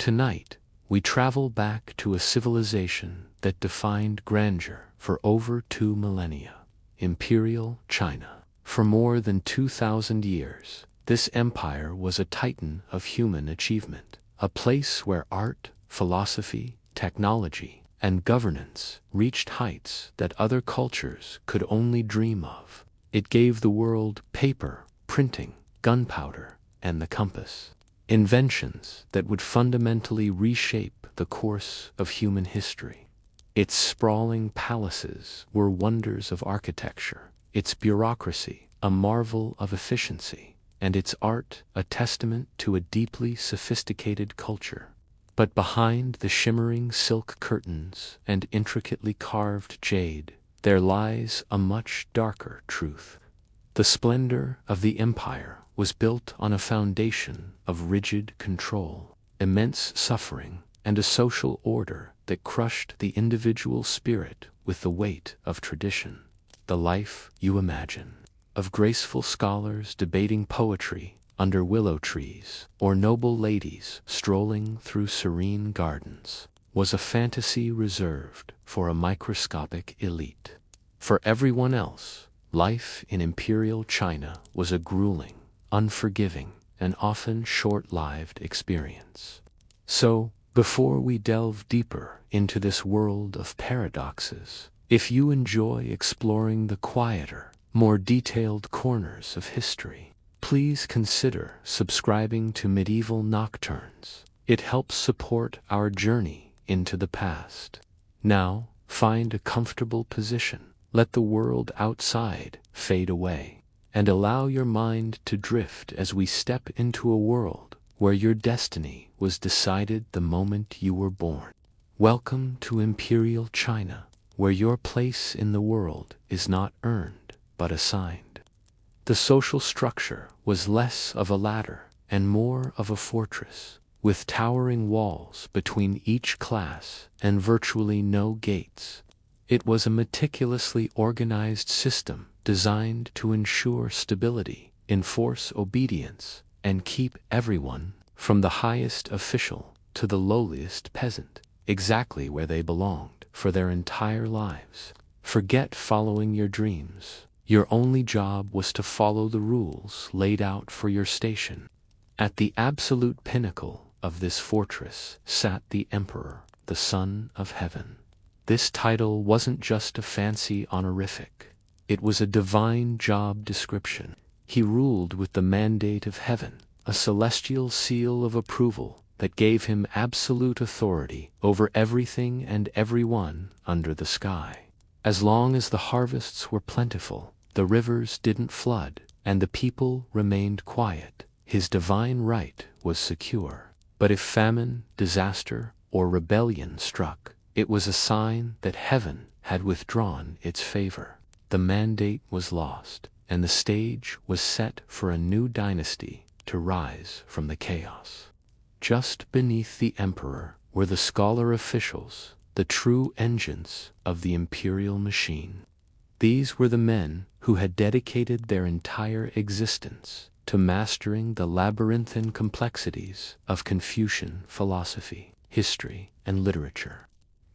Tonight, we travel back to a civilization that defined grandeur for over 2 millennia, Imperial China. For more than 2,000 years, this empire was a titan of human achievement, a place where art, philosophy, technology, and governance reached heights that other cultures could only dream of. It gave the world paper, printing, gunpowder, and the compass. Inventions that would fundamentally reshape the course of human history. Its sprawling palaces were wonders of architecture, its bureaucracy a marvel of efficiency, and its art a testament to a deeply sophisticated culture. But behind the shimmering silk curtains and intricately carved jade, there lies a much darker truth. The splendor of the empire was built on a foundation of rigid control, immense suffering, and a social order that crushed the individual spirit with the weight of tradition. The life you imagine, of graceful scholars debating poetry under willow trees, or noble ladies strolling through serene gardens, was a fantasy reserved for a microscopic elite. For everyone else, life in Imperial China was a grueling, unforgiving, and often short-lived experience. So, before we delve deeper into this world of paradoxes, if you enjoy exploring the quieter, more detailed corners of history, please consider subscribing to Medieval Nocturnes. It helps support our journey into the past. Now, find a comfortable position, let the world outside fade away, and allow your mind to drift as we step into a world where your destiny was decided the moment you were born. Welcome to Imperial China, where your place in the world is not earned but assigned. The social structure was less of a ladder and more of a fortress, with towering walls between each class and virtually no gates. It was a meticulously organized system designed to ensure stability, enforce obedience, and keep everyone, from the highest official to the lowliest peasant, exactly where they belonged for their entire lives. Forget following your dreams. Your only job was to follow the rules laid out for your station. At the absolute pinnacle of this fortress sat the Emperor, the Son of Heaven. This title wasn't just a fancy honorific. It was a divine job description. He ruled with the mandate of heaven, a celestial seal of approval that gave him absolute authority over everything and everyone under the sky. As long as the harvests were plentiful, the rivers didn't flood, and the people remained quiet, his divine right was secure. But if famine, disaster, or rebellion struck, it was a sign that heaven had withdrawn its favor. The mandate was lost, and the stage was set for a new dynasty to rise from the chaos. Just beneath the emperor were the scholar officials, the true engines of the imperial machine. These were the men who had dedicated their entire existence to mastering the labyrinthine complexities of Confucian philosophy, history, and literature.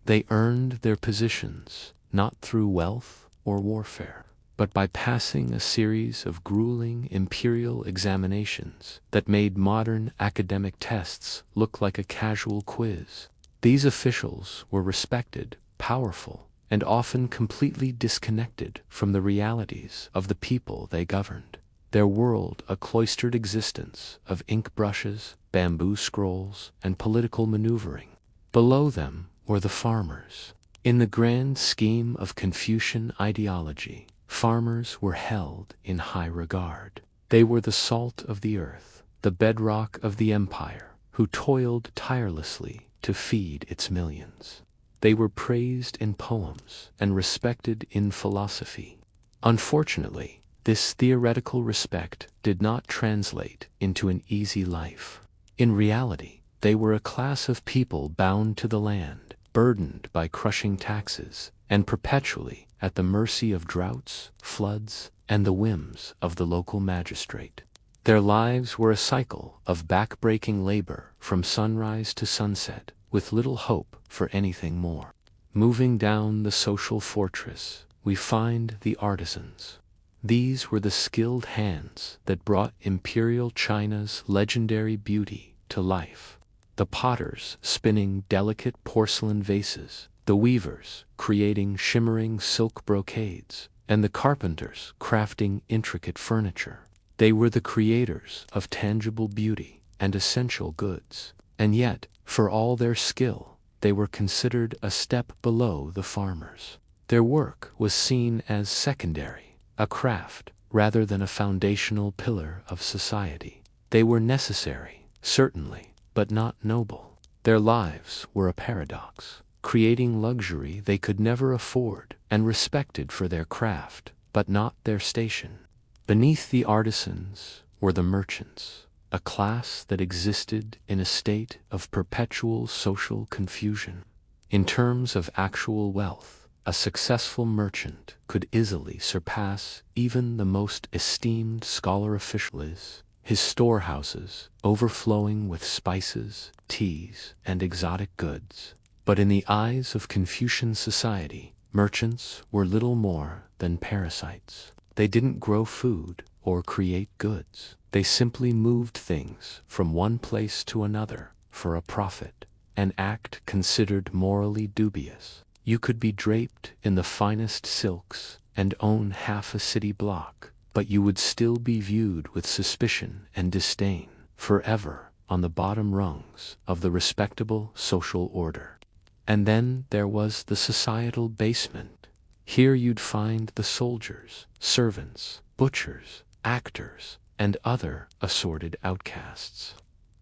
They earned their positions not through wealth or warfare, but by passing a series of grueling imperial examinations that made modern academic tests look like a casual quiz. These officials were respected, powerful, and often completely disconnected from the realities of the people they governed. Their world a cloistered existence of ink brushes, bamboo scrolls, and political maneuvering. Below them were the farmers. In the grand scheme of Confucian ideology, farmers were held in high regard. They were the salt of the earth, the bedrock of the empire, who toiled tirelessly to feed its millions. They were praised in poems and respected in philosophy. Unfortunately, this theoretical respect did not translate into an easy life. In reality, they were a class of people bound to the land, burdened by crushing taxes, and perpetually at the mercy of droughts, floods, and the whims of the local magistrate. Their lives were a cycle of back-breaking labor from sunrise to sunset, with little hope for anything more. Moving down the social fortress, we find the artisans. These were the skilled hands that brought Imperial China's legendary beauty to life. The potters spinning delicate porcelain vases, the weavers creating shimmering silk brocades, and the carpenters crafting intricate furniture. They were the creators of tangible beauty and essential goods, and yet, for all their skill, they were considered a step below the farmers. Their work was seen as secondary, a craft, rather than a foundational pillar of society. They were necessary, certainly, but not noble. Their lives were a paradox, creating luxury they could never afford, and respected for their craft, but not their station. Beneath the artisans were the merchants, a class that existed in a state of perpetual social confusion. In terms of actual wealth, a successful merchant could easily surpass even the most esteemed scholar officials, his storehouses overflowing with spices, teas, and exotic goods. But in the eyes of Confucian society, merchants were little more than parasites. They didn't grow food or create goods. They simply moved things from one place to another for a profit, an act considered morally dubious. You could be draped in the finest silks and own half a city block, but you would still be viewed with suspicion and disdain, forever on the bottom rungs of the respectable social order. And then there was the societal basement. Here you'd find the soldiers, servants, butchers, actors, and other assorted outcasts.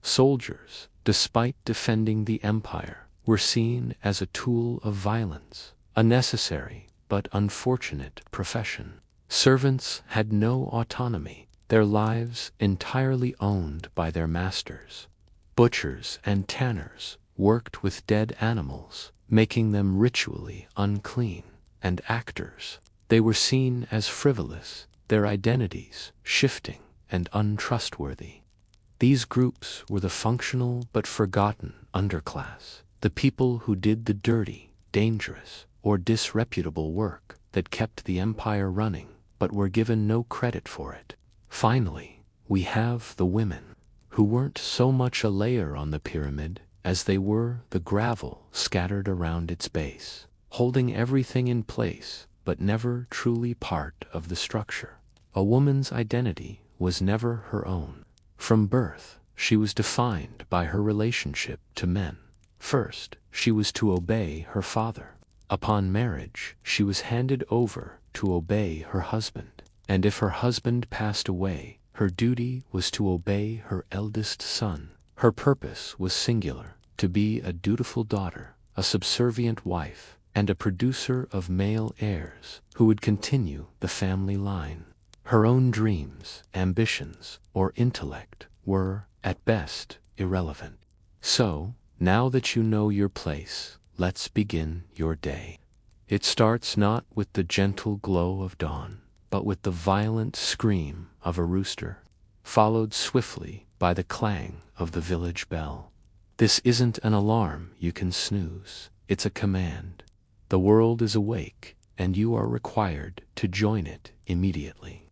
Soldiers, despite defending the empire, were seen as a tool of violence, a necessary but unfortunate profession. Servants had no autonomy, their lives entirely owned by their masters. Butchers and tanners worked with dead animals, making them ritually unclean. And actors, they were seen as frivolous, their identities shifting and untrustworthy. These groups were the functional but forgotten underclass, the people who did the dirty, dangerous, or disreputable work that kept the empire running, but were given no credit for it. Finally, we have the women, who weren't so much a layer on the pyramid as they were the gravel scattered around its base, holding everything in place but never truly part of the structure. A woman's identity was never her own. From birth, she was defined by her relationship to men. First, she was to obey her father. Upon marriage, she was handed over to obey her husband, and if her husband passed away, her duty was to obey her eldest son. Her purpose was singular, to be a dutiful daughter, a subservient wife, and a producer of male heirs who would continue the family line. Her own dreams, ambitions, or intellect were, at best, irrelevant. So, now that you know your place, let's begin your day. It starts not with the gentle glow of dawn, but with the violent scream of a rooster, followed swiftly by the clang of the village bell. This isn't an alarm you can snooze, it's a command. The world is awake, and you are required to join it immediately.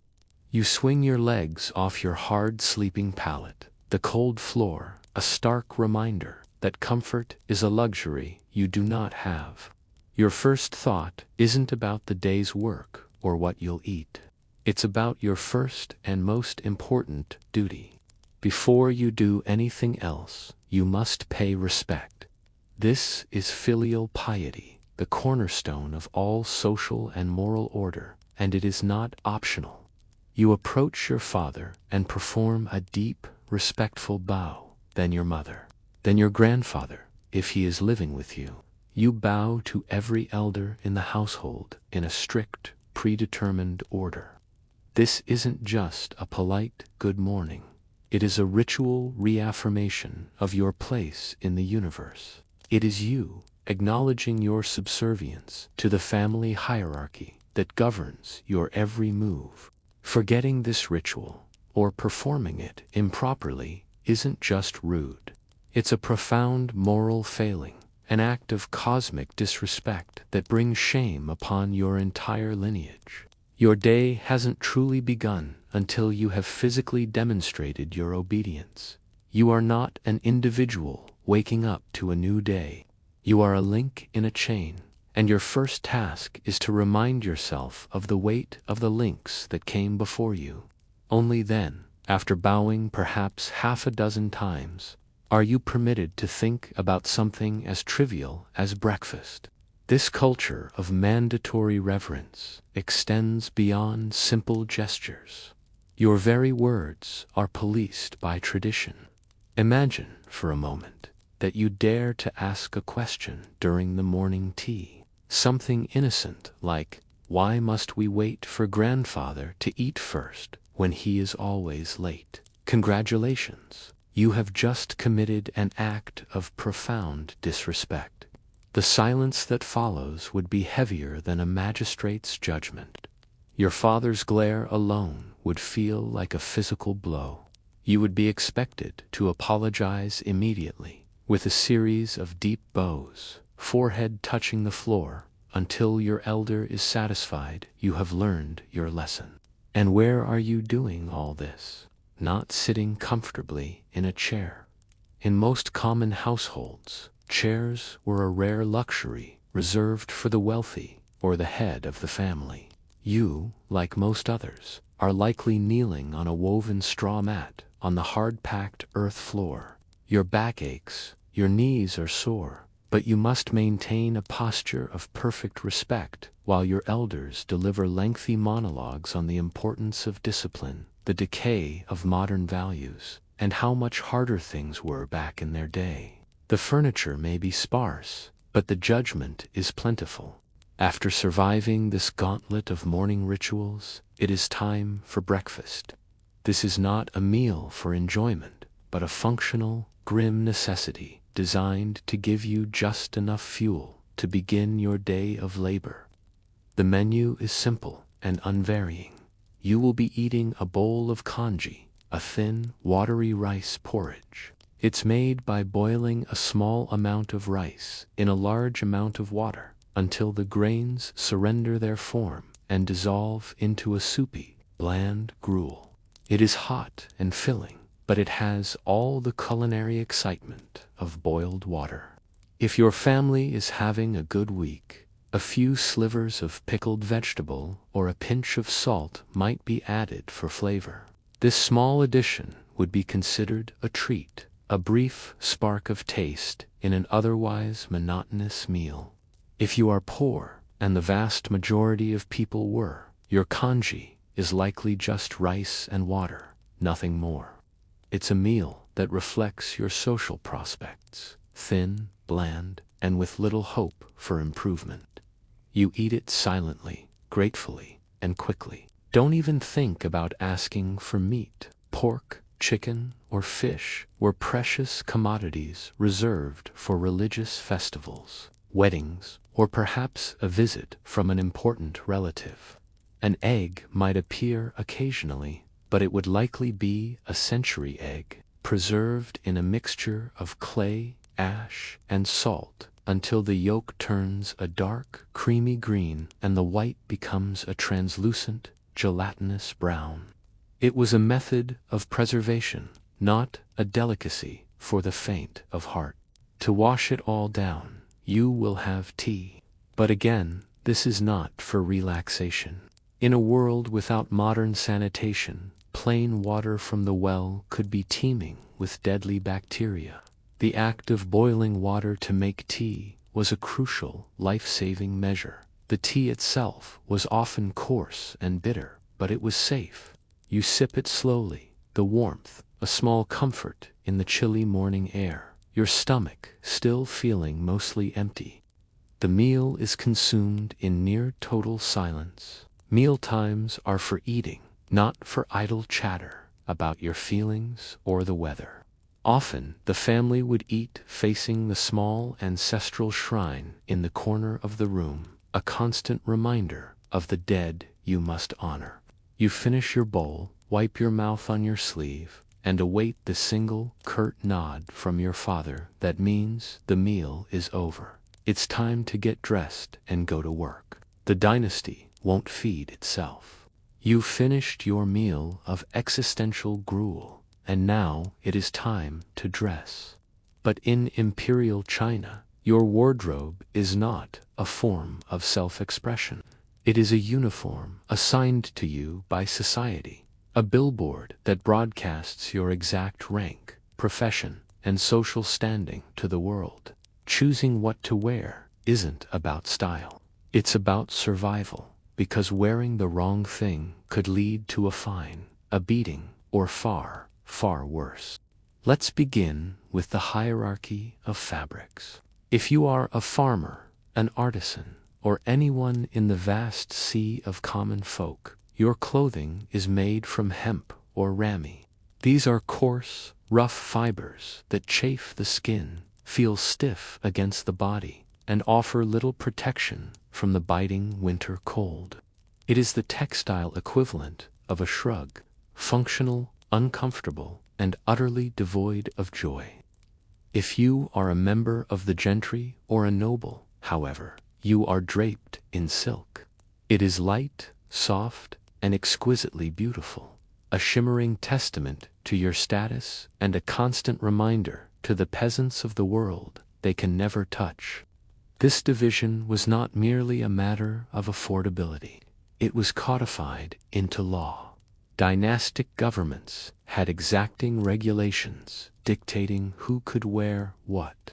You swing your legs off your hard sleeping pallet, the cold floor, a stark reminder that comfort is a luxury you do not have. Your first thought isn't about the day's work or what you'll eat. It's about your first and most important duty. Before you do anything else, you must pay respect. This is filial piety, the cornerstone of all social and moral order, and it is not optional. You approach your father and perform a deep, respectful bow, then your mother, then your grandfather, if he is living with you. You bow to every elder in the household in a strict, predetermined order. This isn't just a polite good morning. It is a ritual reaffirmation of your place in the universe. It is you acknowledging your subservience to the family hierarchy that governs your every move. Forgetting this ritual, or performing it improperly isn't just rude. It's a profound moral failing, an act of cosmic disrespect that brings shame upon your entire lineage. Your day hasn't truly begun until you have physically demonstrated your obedience. You are not an individual waking up to a new day. You are a link in a chain, and your first task is to remind yourself of the weight of the links that came before you. Only then, after bowing perhaps half a dozen times, are you permitted to think about something as trivial as breakfast. This culture of mandatory reverence extends beyond simple gestures. Your very words are policed by tradition. Imagine, for a moment, that you dare to ask a question during the morning tea. Something innocent like, "Why must we wait for grandfather to eat first when he is always late?" Congratulations, you have just committed an act of profound disrespect. The silence that follows would be heavier than a magistrate's judgment. Your father's glare alone would feel like a physical blow. You would be expected to apologize immediately, with a series of deep bows, forehead touching the floor, until your elder is satisfied you have learned your lesson. And where are you doing all this? Not sitting comfortably in a chair. In most common households, chairs were a rare luxury reserved for the wealthy or the head of the family. You, like most others, are likely kneeling on a woven straw mat on the hard-packed earth floor. Your back aches, your knees are sore, but you must maintain a posture of perfect respect while your elders deliver lengthy monologues on the importance of discipline, the decay of modern values, and how much harder things were back in their day. The furniture may be sparse, but the judgment is plentiful. After surviving this gauntlet of morning rituals, it is time for breakfast. This is not a meal for enjoyment, but a functional, grim necessity designed to give you just enough fuel to begin your day of labor. The menu is simple and unvarying. You will be eating a bowl of congee, a thin, watery rice porridge. It's made by boiling a small amount of rice in a large amount of water until the grains surrender their form and dissolve into a soupy, bland gruel. It is hot and filling, but it has all the culinary excitement of boiled water. If your family is having a good week, a few slivers of pickled vegetable or a pinch of salt might be added for flavor. This small addition would be considered a treat, a brief spark of taste in an otherwise monotonous meal. If you are poor, and the vast majority of people were, your congee is likely just rice and water, nothing more. It's a meal that reflects your social prospects, thin, bland, and with little hope for improvement. You eat it silently, gratefully, and quickly. Don't even think about asking for meat. Pork, chicken, or fish were precious commodities reserved for religious festivals, weddings, or perhaps a visit from an important relative. An egg might appear occasionally, but it would likely be a century egg, preserved in a mixture of clay, ash, and salt until the yolk turns a dark, creamy green and the white becomes a translucent, gelatinous brown. It was a method of preservation, not a delicacy for the faint of heart. To wash it all down, you will have tea. But again, this is not for relaxation. In a world without modern sanitation, plain water from the well could be teeming with deadly bacteria. The act of boiling water to make tea was a crucial, life-saving measure. The tea itself was often coarse and bitter, but it was safe. You sip it slowly, the warmth, a small comfort in the chilly morning air, your stomach still feeling mostly empty. The meal is consumed in near total silence. Mealtimes are for eating, not for idle chatter about your feelings or the weather. Often, the family would eat facing the small ancestral shrine in the corner of the room, a constant reminder of the dead you must honor. You finish your bowl, wipe your mouth on your sleeve, and await the single, curt nod from your father that means the meal is over. It's time to get dressed and go to work. The dynasty won't feed itself. You've finished your meal of existential gruel, and now it is time to dress. But in Imperial China, your wardrobe is not a form of self-expression. It is a uniform assigned to you by society, a billboard that broadcasts your exact rank, profession, and social standing to the world. Choosing what to wear isn't about style. It's about survival, because wearing the wrong thing could lead to a fine, a beating, or far, far worse. Let's begin with the hierarchy of fabrics. If you are a farmer, an artisan, or anyone in the vast sea of common folk, your clothing is made from hemp or ramie. These are coarse, rough fibers that chafe the skin, feel stiff against the body, and offer little protection from the biting winter cold. It is the textile equivalent of a shrug, functional, uncomfortable, and utterly devoid of joy. If you are a member of the gentry or a noble, however, you are draped in silk. It is light, soft, and exquisitely beautiful, a shimmering testament to your status and a constant reminder to the peasants of the world they can never touch. This division was not merely a matter of affordability. It was codified into law. Dynastic governments had exacting regulations dictating who could wear what.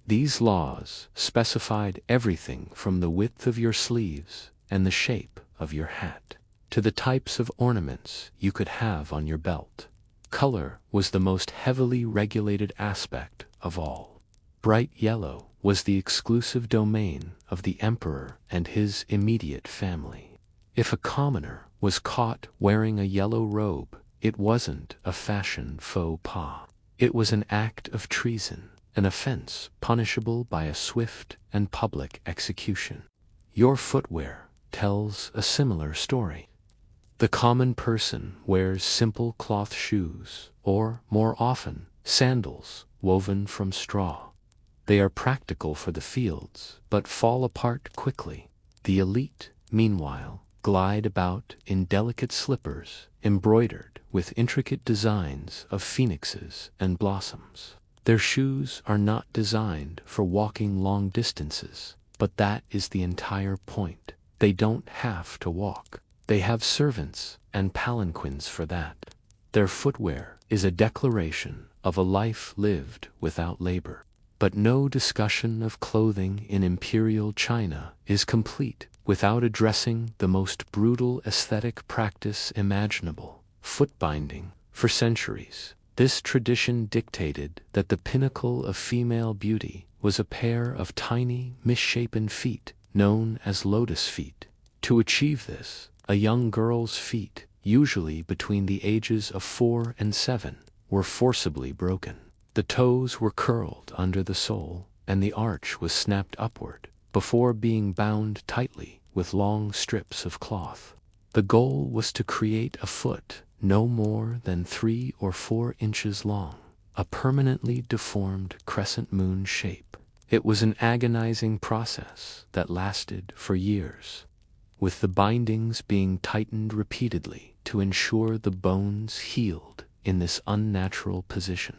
These laws specified everything from the width of your sleeves and the shape of your hat to the types of ornaments you could have on your belt. Color was the most heavily regulated aspect of all. Bright yellow was the exclusive domain of the emperor and his immediate family. If a commoner was caught wearing a yellow robe, it wasn't a fashion faux pas. It was an act of treason, an offense punishable by a swift and public execution. Your footwear tells a similar story. The common person wears simple cloth shoes, or, more often, sandals woven from straw. They are practical for the fields, but fall apart quickly. The elite, meanwhile, glide about in delicate slippers embroidered with intricate designs of phoenixes and blossoms. Their shoes are not designed for walking long distances, but that is the entire point. They don't have to walk. They have servants and palanquins for that. Their footwear is a declaration of a life lived without labor. But no discussion of clothing in Imperial China is complete without addressing the most brutal aesthetic practice imaginable, foot binding. For centuries, this tradition dictated that the pinnacle of female beauty was a pair of tiny, misshapen feet, known as lotus feet. To achieve this, a young girl's feet, usually between the ages of 4 and 7, were forcibly broken. The toes were curled under the sole, and the arch was snapped upward, before being bound tightly with long strips of cloth. The goal was to create a foot no more than 3 or 4 inches long, a permanently deformed crescent moon shape. It was an agonizing process that lasted for years, with the bindings being tightened repeatedly to ensure the bones healed in this unnatural position.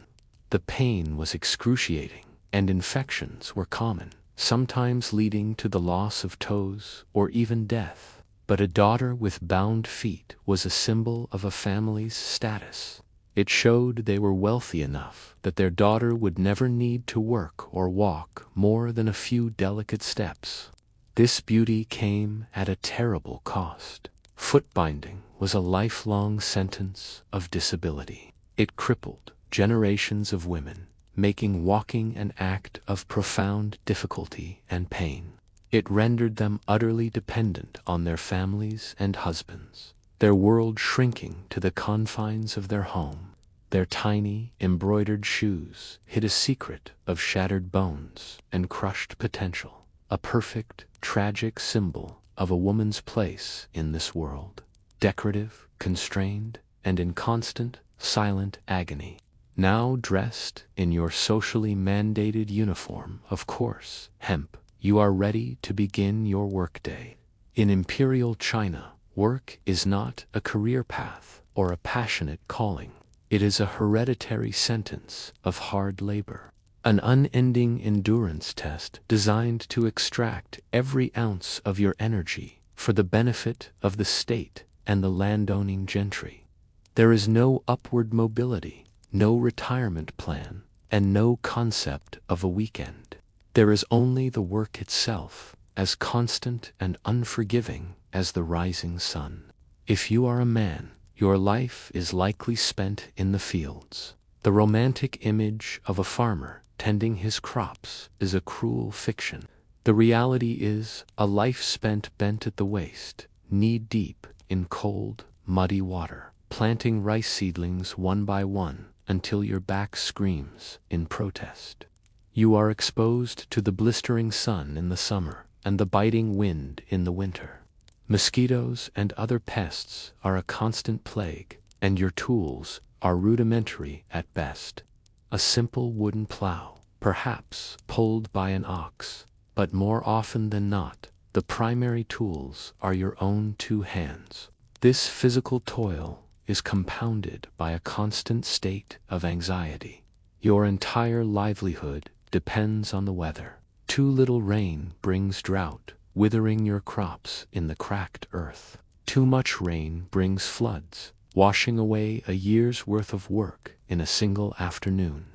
The pain was excruciating, and infections were common, sometimes leading to the loss of toes or even death. But a daughter with bound feet was a symbol of a family's status. It showed they were wealthy enough that their daughter would never need to work or walk more than a few delicate steps. This beauty came at a terrible cost. Foot binding was a lifelong sentence of disability. It crippled generations of women, making walking an act of profound difficulty and pain. It rendered them utterly dependent on their families and husbands, their world shrinking to the confines of their home. Their tiny, embroidered shoes hid a secret of shattered bones and crushed potential, a perfect, tragic symbol of a woman's place in this world. Decorative, constrained, and in constant, silent agony. Now dressed in your socially mandated uniform, of course, hemp, you are ready to begin your workday. In Imperial China, work is not a career path or a passionate calling. It is a hereditary sentence of hard labor, an unending endurance test designed to extract every ounce of your energy for the benefit of the state and the landowning gentry. There is no upward mobility, no retirement plan, and no concept of a weekend. There is only the work itself, as constant and unforgiving as the rising sun. If you are a man, your life is likely spent in the fields. The romantic image of a farmer tending his crops is a cruel fiction. The reality is a life spent bent at the waist, knee-deep in cold, muddy water, planting rice seedlings one by one until your back screams in protest. You are exposed to the blistering sun in the summer and the biting wind in the winter. Mosquitoes and other pests are a constant plague, and your tools are rudimentary at best. A simple wooden plow, perhaps pulled by an ox, but more often than not, the primary tools are your own two hands. This physical toil is compounded by a constant state of anxiety. Your entire livelihood depends on the weather. Too little rain brings drought, withering your crops in the cracked earth. Too much rain brings floods, washing away a year's worth of work in a single afternoon.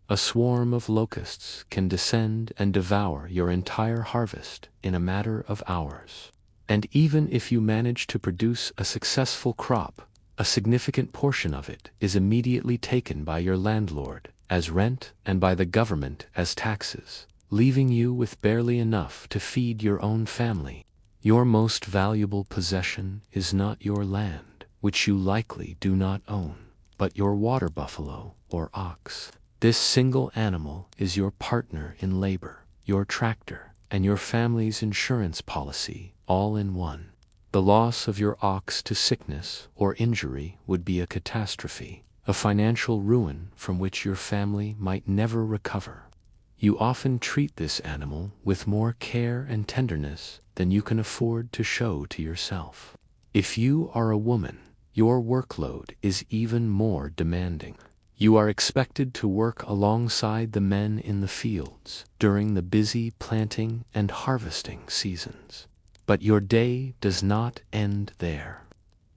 A swarm of locusts can descend and devour your entire harvest in a matter of hours. And even if you manage to produce a successful crop, a significant portion of it is immediately taken by your landlord as rent and by the government as taxes, leaving you with barely enough to feed your own family. Your most valuable possession is not your land, which you likely do not own, but your water buffalo or ox. This single animal is your partner in labor, your tractor, and your family's insurance policy, all in one. The loss of your ox to sickness or injury would be a catastrophe, a financial ruin from which your family might never recover. You often treat this animal with more care and tenderness than you can afford to show to yourself. If you are a woman, your workload is even more demanding. You are expected to work alongside the men in the fields during the busy planting and harvesting seasons. But your day does not end there.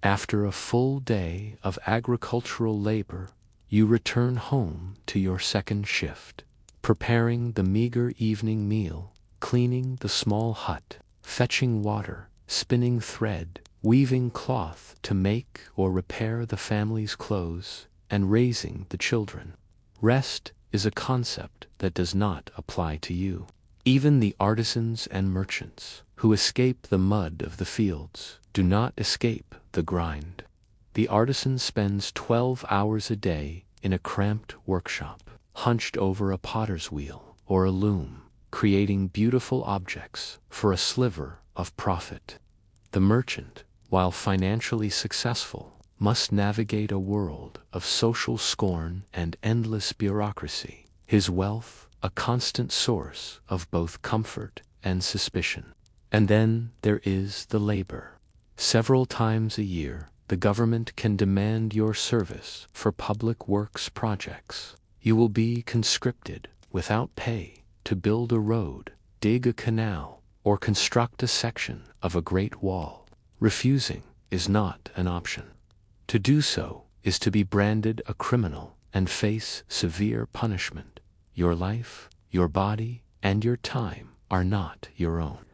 After a full day of agricultural labor, you return home to your second shift, preparing the meager evening meal, cleaning the small hut, fetching water, spinning thread, weaving cloth to make or repair the family's clothes, and raising the children. Rest is a concept that does not apply to you. Even the artisans and merchants who escape the mud of the fields do not escape the grind. The artisan spends 12 hours a day in a cramped workshop, hunched over a potter's wheel or a loom, creating beautiful objects for a sliver of profit. The merchant, while financially successful, must navigate a world of social scorn and endless bureaucracy, his wealth a constant source of both comfort and suspicion. And then there is the labor. Several times a year, the government can demand your service for public works projects. You will be conscripted without pay to build a road, dig a canal, or construct a section of a great wall. Refusing is not an option. To do so is to be branded a criminal and face severe punishment. Your life, your body, and your time are not your own.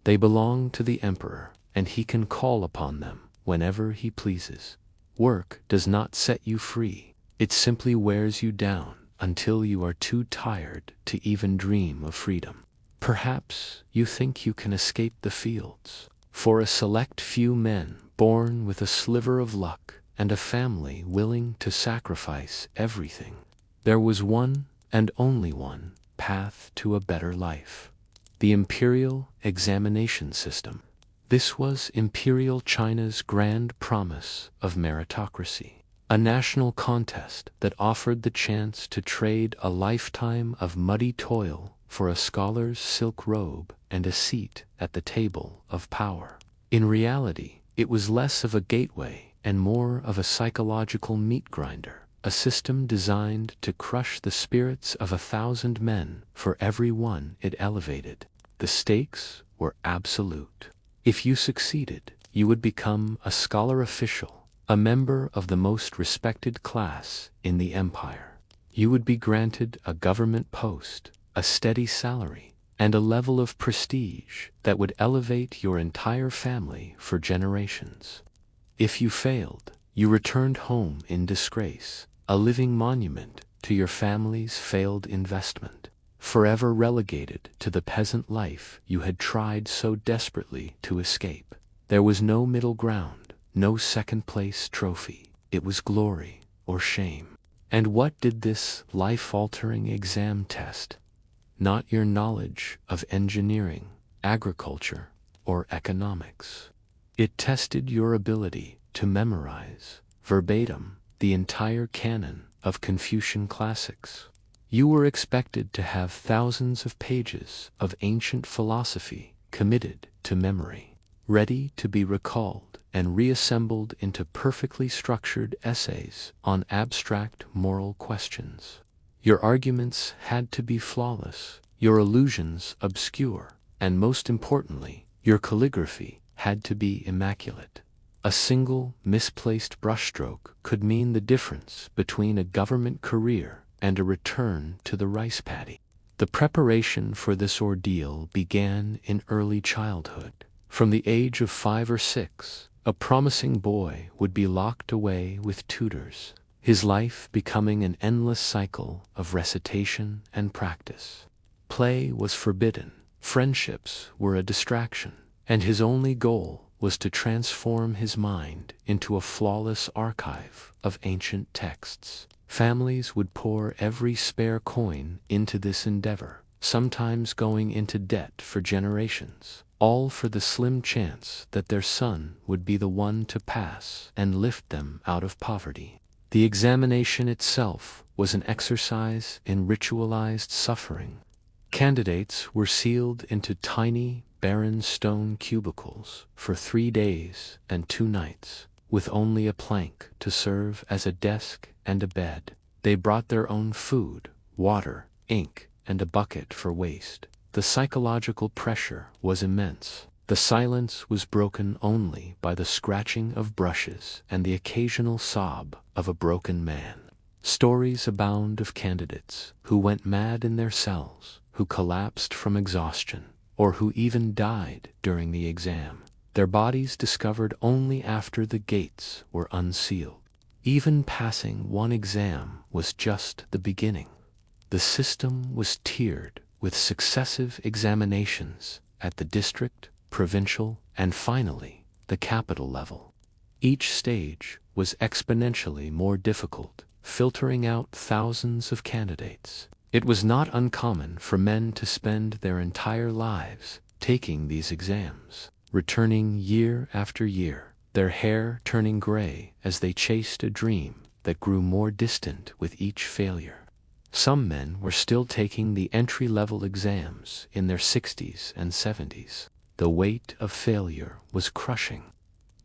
They belong to the emperor, and he can call upon them whenever he pleases. Work does not set you free. It simply wears you down until you are too tired to even dream of freedom. Perhaps you think you can escape the fields. For a select few men born with a sliver of luck and a family willing to sacrifice everything, there was one and only one path to a better life: the imperial examination system. This was Imperial China's grand promise of meritocracy. A national contest that offered the chance to trade a lifetime of muddy toil for a scholar's silk robe and a seat at the table of power. In reality, it was less of a gateway and more of a psychological meat grinder, a system designed to crush the spirits of 1,000 men for every one it elevated. The stakes were absolute. If you succeeded, you would become a scholar official, a member of the most respected class in the empire. You would be granted a government post, a steady salary, and a level of prestige that would elevate your entire family for generations. If you failed, you returned home in disgrace, a living monument to your family's failed investment, forever relegated to the peasant life you had tried so desperately to escape. There was no middle ground. No second-place trophy. It was glory or shame. And what did this life-altering exam test? Not your knowledge of engineering, agriculture, or economics. It tested your ability to memorize, verbatim, the entire canon of Confucian classics. You were expected to have thousands of pages of ancient philosophy committed to memory, ready to be recalled and reassembled into perfectly structured essays on abstract moral questions. Your arguments had to be flawless, your allusions obscure, and most importantly, your calligraphy had to be immaculate. A single misplaced brushstroke could mean the difference between a government career and a return to the rice paddy. The preparation for this ordeal began in early childhood. From the age of 5 or 6, a promising boy would be locked away with tutors, his life becoming an endless cycle of recitation and practice. Play was forbidden, friendships were a distraction, and his only goal was to transform his mind into a flawless archive of ancient texts. Families would pour every spare coin into this endeavor, sometimes going into debt for generations, all for the slim chance that their son would be the one to pass and lift them out of poverty. The examination itself was an exercise in ritualized suffering. Candidates were sealed into tiny, barren stone cubicles for 3 days and 2 nights, with only a plank to serve as a desk and a bed. They brought their own food, water, ink, and a bucket for waste. The psychological pressure was immense. The silence was broken only by the scratching of brushes and the occasional sob of a broken man. Stories abound of candidates who went mad in their cells, who collapsed from exhaustion, or who even died during the exam. Their bodies discovered only after the gates were unsealed. Even passing one exam was just the beginning. The system was tiered with successive examinations at the district, provincial, and finally, the capital level. Each stage was exponentially more difficult, filtering out thousands of candidates. It was not uncommon for men to spend their entire lives taking these exams, returning year after year, their hair turning gray as they chased a dream that grew more distant with each failure. Some men were still taking the entry-level exams in their 60s and 70s. The weight of failure was crushing.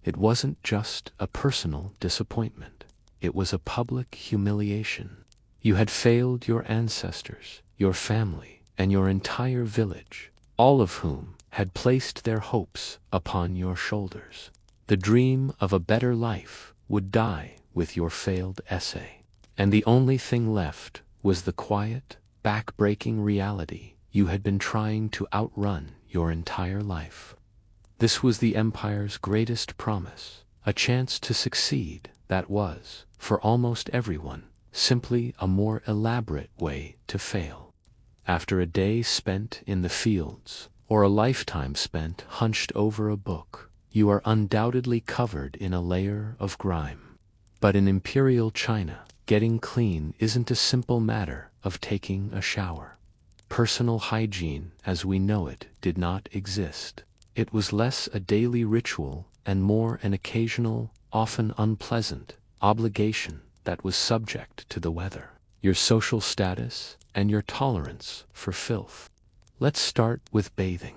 It wasn't just a personal disappointment. It was a public humiliation. You had failed your ancestors, your family, and your entire village, all of whom had placed their hopes upon your shoulders. The dream of a better life would die with your failed essay. And the only thing left was the quiet, back-breaking reality you had been trying to outrun your entire life. This was the Empire's greatest promise, a chance to succeed that was, for almost everyone, simply a more elaborate way to fail. After a day spent in the fields, or a lifetime spent hunched over a book, you are undoubtedly covered in a layer of grime. But in Imperial China, getting clean isn't a simple matter of taking a shower. Personal hygiene, as we know it, did not exist. It was less a daily ritual and more an occasional, often unpleasant, obligation that was subject to the weather, your social status, and your tolerance for filth. Let's start with bathing.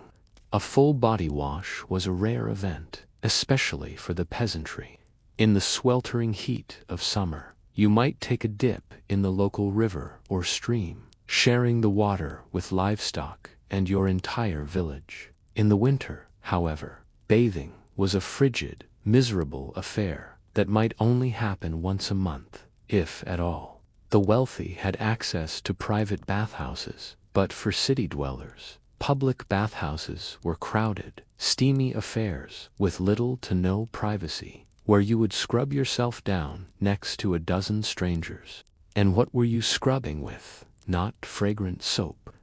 A full body wash was a rare event, especially for the peasantry. In the sweltering heat of summer, you might take a dip in the local river or stream, sharing the water with livestock and your entire village. In the winter, however, bathing was a frigid, miserable affair that might only happen once a month, if at all. The wealthy had access to private bathhouses, but for city dwellers, public bathhouses were crowded, steamy affairs with little to no privacy, where you would scrub yourself down next to a dozen strangers. And what were you scrubbing with? Not fragrant soap.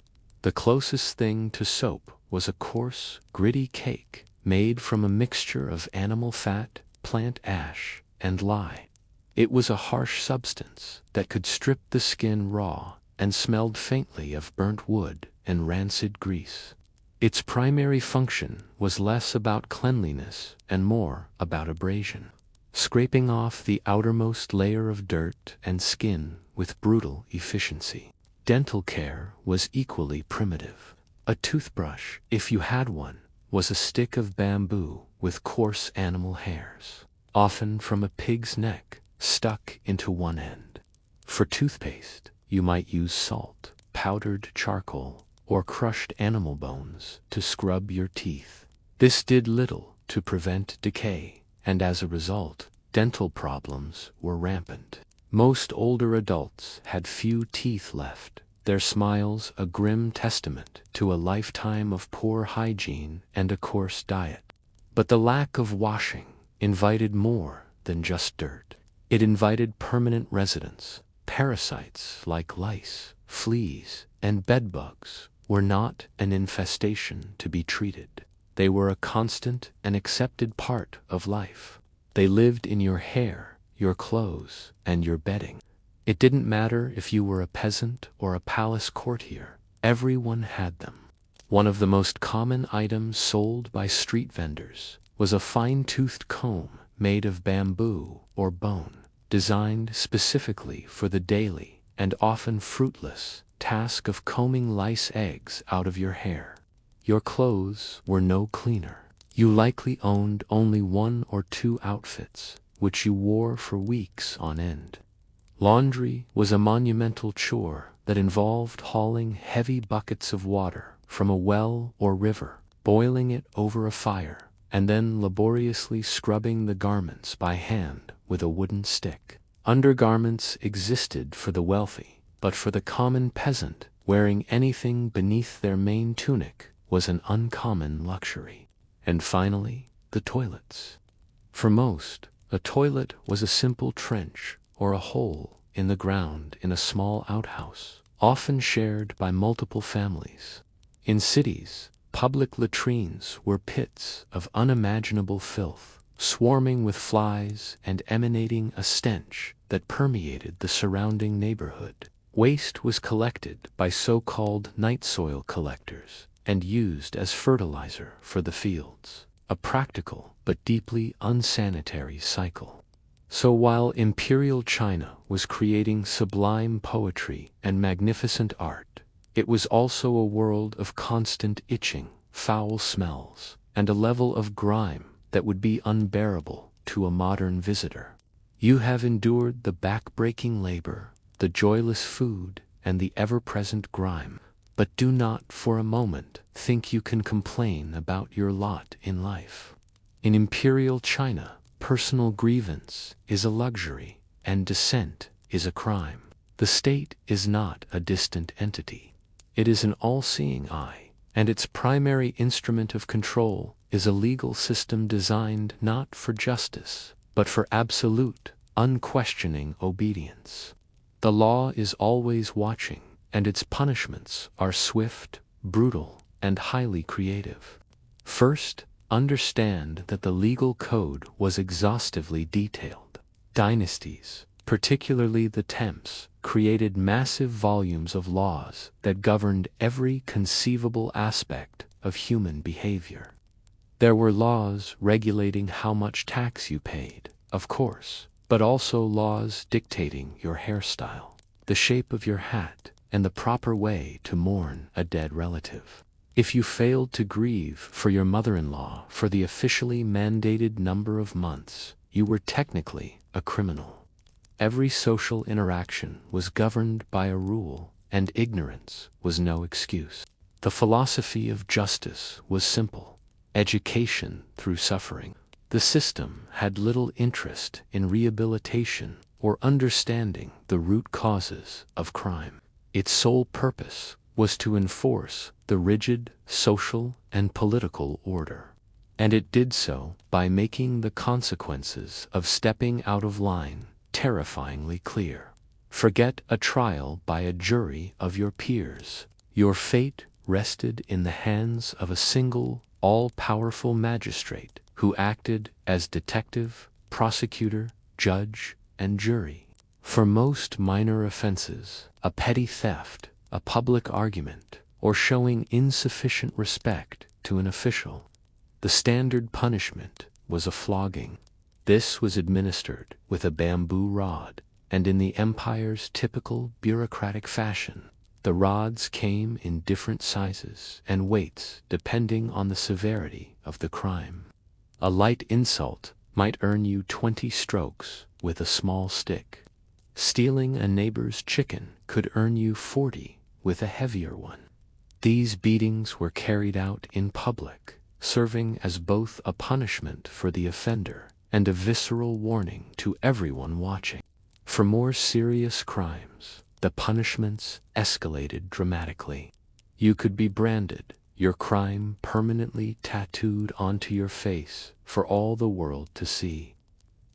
The closest thing to soap was a coarse, gritty cake made from a mixture of animal fat, plant ash, and lye. It was a harsh substance that could strip the skin raw and smelled faintly of burnt wood and rancid grease. Its primary function was less about cleanliness and more about abrasion, scraping off the outermost layer of dirt and skin with brutal efficiency. Dental care was equally primitive. A toothbrush, if you had one, was a stick of bamboo with coarse animal hairs, often from a pig's neck, stuck into one end. For toothpaste, you might use salt, powdered charcoal, or crushed animal bones to scrub your teeth. This did little to prevent decay, and as a result, dental problems were rampant. Most older adults had few teeth left, their smiles a grim testament to a lifetime of poor hygiene and a coarse diet. But the lack of washing invited more than just dirt. It invited permanent residents. Parasites like lice, fleas, and bedbugs were not an infestation to be treated. They were a constant and accepted part of life. They lived in your hair, your clothes, and your bedding. It didn't matter if you were a peasant or a palace courtier, everyone had them. One of the most common items sold by street vendors was a fine-toothed comb made of bamboo or bone, designed specifically for the daily, and often fruitless, task of combing lice eggs out of your hair. Your clothes were no cleaner. You likely owned only 1 or 2 outfits, which you wore for weeks on end. Laundry was a monumental chore that involved hauling heavy buckets of water from a well or river, boiling it over a fire, and then laboriously scrubbing the garments by hand with a wooden stick. Undergarments existed for the wealthy, but for the common peasant, wearing anything beneath their main tunic was an uncommon luxury. And finally, the toilets. For most, a toilet was a simple trench or a hole in the ground in a small outhouse, often shared by multiple families. In cities, public latrines were pits of unimaginable filth, swarming with flies and emanating a stench that permeated the surrounding neighborhood. Waste was collected by so-called night soil collectors and used as fertilizer for the fields, a practical but deeply unsanitary cycle. So while Imperial China was creating sublime poetry and magnificent art, it was also a world of constant itching, foul smells, and a level of grime that would be unbearable to a modern visitor. You have endured the back-breaking labor, the joyless food, and the ever-present grime, but do not for a moment think you can complain about your lot in life. In Imperial China, personal grievance is a luxury, and dissent is a crime. The state is not a distant entity. It is an all-seeing eye, and its primary instrument of control is a legal system designed not for justice, but for absolute, unquestioning obedience. The law is always watching, and its punishments are swift, brutal, and highly creative. First, understand that the legal code was exhaustively detailed. Dynasties, particularly the Temps, created massive volumes of laws that governed every conceivable aspect of human behavior. There were laws regulating how much tax you paid, of course, but also laws dictating your hairstyle, the shape of your hat, and the proper way to mourn a dead relative. If you failed to grieve for your mother-in-law for the officially mandated number of months, you were technically a criminal. Every social interaction was governed by a rule, and ignorance was no excuse. The philosophy of justice was simple: education through suffering. The system had little interest in rehabilitation or understanding the root causes of crime. Its sole purpose was to enforce the rigid social and political order. And it did so by making the consequences of stepping out of line terrifyingly clear. Forget a trial by a jury of your peers. Your fate rested in the hands of a single, all-powerful magistrate who acted as detective, prosecutor, judge, and jury. For most minor offenses, a petty theft, a public argument, or showing insufficient respect to an official, the standard punishment was a flogging. This was administered with a bamboo rod, and in the empire's typical bureaucratic fashion, the rods came in different sizes and weights depending on the severity of the crime. A light insult might earn you 20 strokes with a small stick. Stealing a neighbor's chicken could earn you 40 with a heavier one. These beatings were carried out in public, serving as both a punishment for the offender and a visceral warning to everyone watching. For more serious crimes, the punishments escalated dramatically. You could be branded, your crime permanently tattooed onto your face for all the world to see.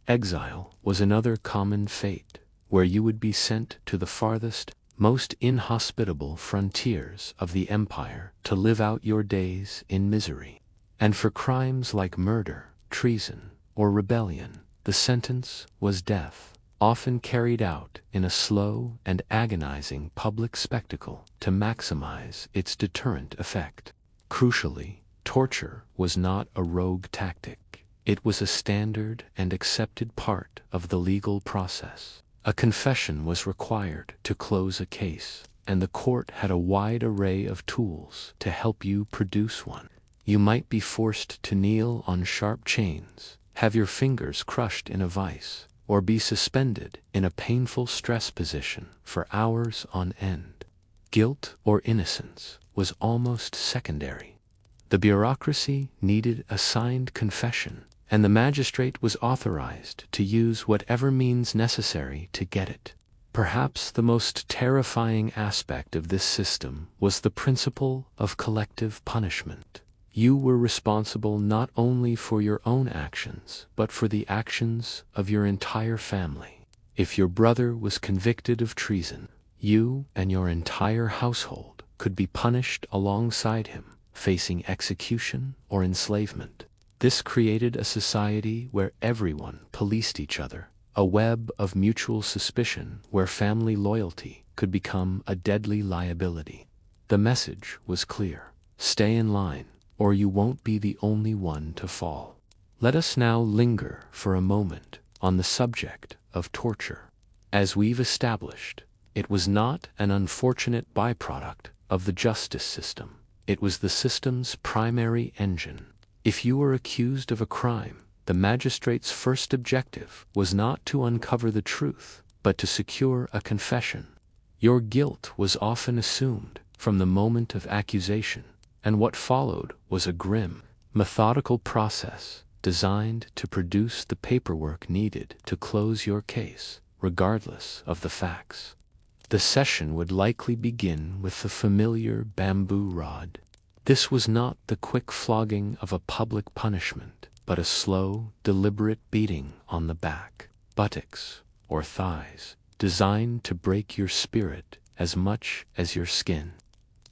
Exile was another common fate, where you would be sent to the farthest, most inhospitable frontiers of the empire to live out your days in misery. And for crimes like murder, treason, or rebellion, the sentence was death, often carried out in a slow and agonizing public spectacle to maximize its deterrent effect. Crucially, torture was not a rogue tactic. It was a standard and accepted part of the legal process. A confession was required to close a case, and the court had a wide array of tools to help you produce one. You might be forced to kneel on sharp chains, have your fingers crushed in a vice, or be suspended in a painful stress position for hours on end. Guilt or innocence was almost secondary. The bureaucracy needed a signed confession, and the magistrate was authorized to use whatever means necessary to get it. Perhaps the most terrifying aspect of this system was the principle of collective punishment. You were responsible not only for your own actions, but for the actions of your entire family. If your brother was convicted of treason, you and your entire household could be punished alongside him, facing execution or enslavement. This created a society where everyone policed each other, a web of mutual suspicion where family loyalty could become a deadly liability. The message was clear: stay in line, or you won't be the only one to fall. Let us now linger for a moment on the subject of torture. As we've established, it was not an unfortunate byproduct of the justice system. It was the system's primary engine. If you were accused of a crime, the magistrate's first objective was not to uncover the truth, but to secure a confession. Your guilt was often assumed from the moment of accusation, and what followed was a grim, methodical process designed to produce the paperwork needed to close your case, regardless of the facts. The session would likely begin with the familiar bamboo rod. This was not the quick flogging of a public punishment, but a slow, deliberate beating on the back, buttocks, or thighs, designed to break your spirit as much as your skin.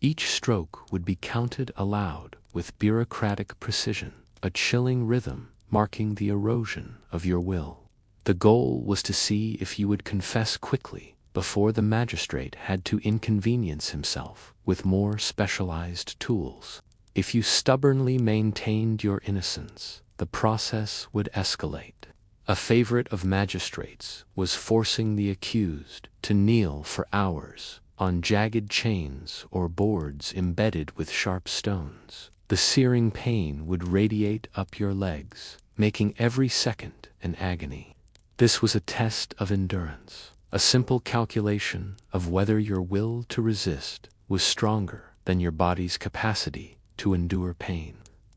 Each stroke would be counted aloud with bureaucratic precision, a chilling rhythm marking the erosion of your will. The goal was to see if you would confess quickly before the magistrate had to inconvenience himself with more specialized tools. If you stubbornly maintained your innocence, the process would escalate. A favorite of magistrates was forcing the accused to kneel for hours on jagged chains or boards embedded with sharp stones. The searing pain would radiate up your legs, making every second an agony. This was a test of endurance, a simple calculation of whether your will to resist was stronger than your body's capacity to endure pain.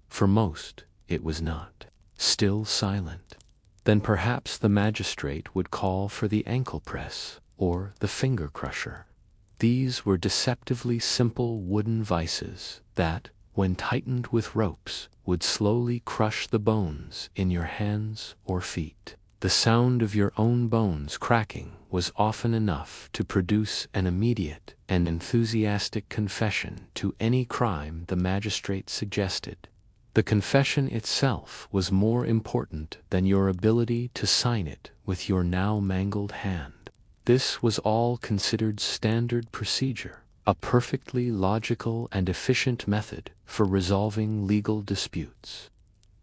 For most, it was not. Still silent. Then perhaps the magistrate would call for the ankle press or the finger crusher. These were deceptively simple wooden vices that, when tightened with ropes, would slowly crush the bones in your hands or feet. The sound of your own bones cracking was often enough to produce an immediate and enthusiastic confession to any crime the magistrate suggested. The confession itself was more important than your ability to sign it with your now mangled hand. This was all considered standard procedure, a perfectly logical and efficient method for resolving legal disputes.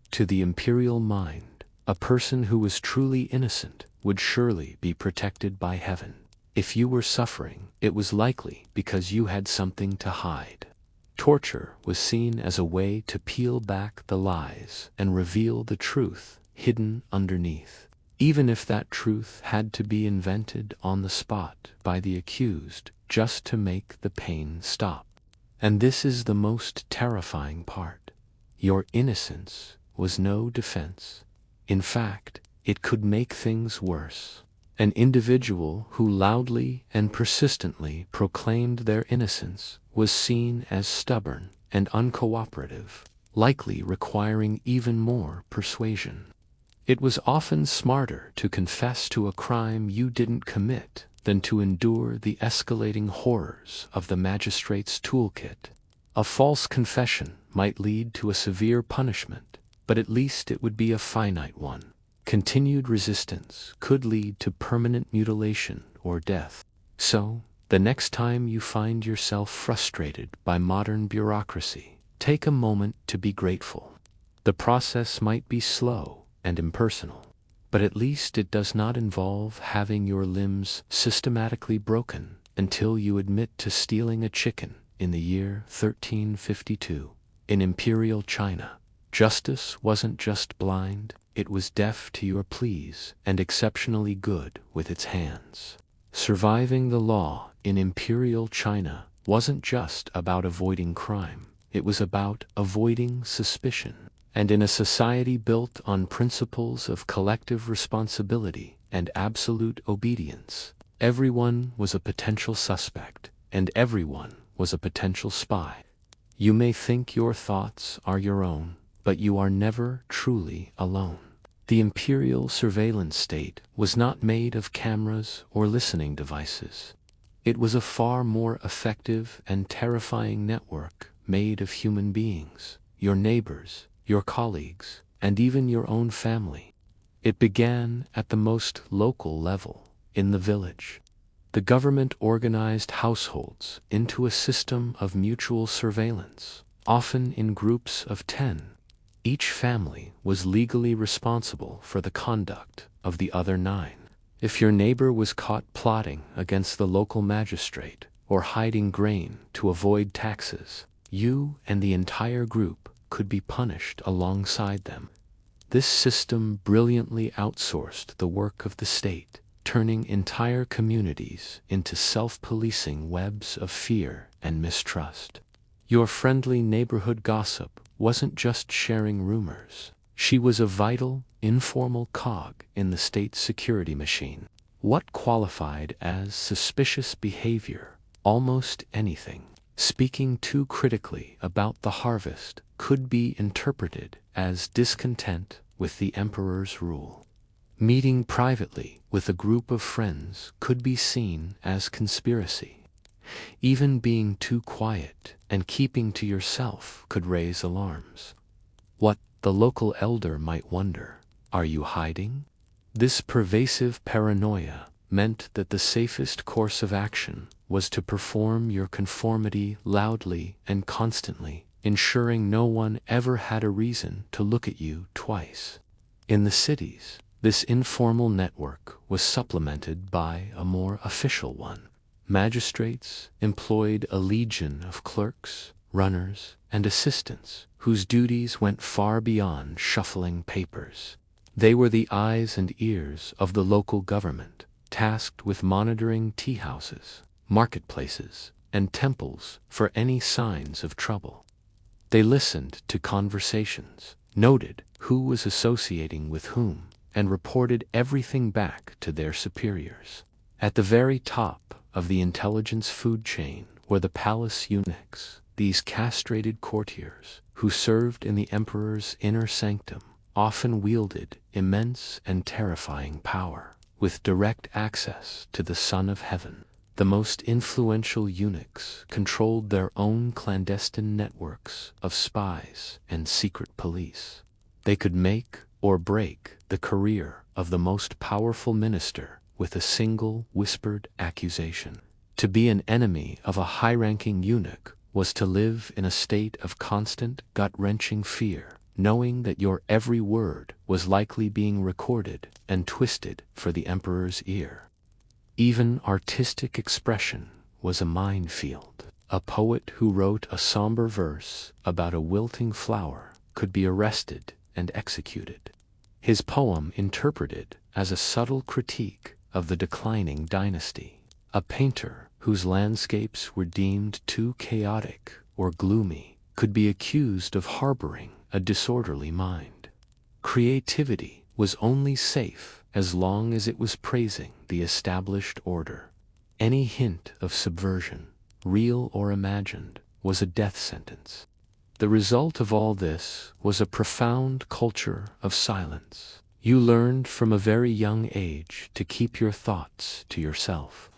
To the imperial mind, a person who was truly innocent would surely be protected by heaven. If you were suffering, it was likely because you had something to hide. Torture was seen as a way to peel back the lies and reveal the truth hidden underneath, even if that truth had to be invented on the spot by the accused just to make the pain stop. And this is the most terrifying part. Your innocence was no defense. In fact, it could make things worse. An individual who loudly and persistently proclaimed their innocence was seen as stubborn and uncooperative, likely requiring even more persuasion. It was often smarter to confess to a crime you didn't commit than to endure the escalating horrors of the magistrate's toolkit. A false confession might lead to a severe punishment, but at least it would be a finite one. Continued resistance could lead to permanent mutilation or death. So, the next time you find yourself frustrated by modern bureaucracy, take a moment to be grateful. The process might be slow and impersonal, but at least it does not involve having your limbs systematically broken until you admit to stealing a chicken in the year 1352. In Imperial China, justice wasn't just blind, it was deaf to your pleas and exceptionally good with its hands. Surviving the law in Imperial China wasn't just about avoiding crime, it was about avoiding suspicion. And in a society built on principles of collective responsibility and absolute obedience, everyone was a potential suspect, and everyone was a potential spy. You may think your thoughts are your own, but you are never truly alone. The imperial surveillance state was not made of cameras or listening devices. It was a far more effective and terrifying network made of human beings, your neighbors, your colleagues, and even your own family. It began at the most local level, in the village. The government organized households into a system of mutual surveillance, often in groups of 10. Each family was legally responsible for the conduct of the other 9. If your neighbor was caught plotting against the local magistrate or hiding grain to avoid taxes, you and the entire group could be punished alongside them. This system brilliantly outsourced the work of the state, turning entire communities into self-policing webs of fear and mistrust. Your friendly neighborhood gossip wasn't just sharing rumors. She was a vital, informal cog in the state's security machine. What qualified as suspicious behavior? Almost anything. Speaking too critically about the harvest could be interpreted as discontent with the emperor's rule. Meeting privately with a group of friends could be seen as conspiracy. Even being too quiet and keeping to yourself could raise alarms. What, the local elder might wonder, are you hiding? This pervasive paranoia meant that the safest course of action was to perform your conformity loudly and constantly, ensuring no one ever had a reason to look at you twice. In the cities, This informal network was supplemented by a more official one. Magistrates employed a legion of clerks, runners, and assistants whose duties went far beyond shuffling papers. They were the eyes and ears of the local government, tasked with monitoring tea-houses, marketplaces, and temples for any signs of trouble. They listened to conversations, noted who was associating with whom, and reported everything back to their superiors. At the very top of the intelligence food chain were the palace eunuchs, these castrated courtiers who served in the emperor's inner sanctum, often wielded immense and terrifying power, with direct access to the Son of Heaven. The most influential eunuchs controlled their own clandestine networks of spies and secret police. They could make or break the career of the most powerful minister with a single whispered accusation. To be an enemy of a high-ranking eunuch was to live in a state of constant, gut-wrenching fear, knowing that your every word was likely being recorded and twisted for the emperor's ear. Even artistic expression was a minefield. A poet who wrote a somber verse about a wilting flower could be arrested and executed. His poem interpreted as a subtle critique of the declining dynasty. A painter whose landscapes were deemed too chaotic or gloomy could be accused of harboring a disorderly mind. Creativity was only safe as long as it was praising the established order. Any hint of subversion, real or imagined, was a death sentence. The result of all this was a profound culture of silence. You learned from a very young age to keep your thoughts to yourself.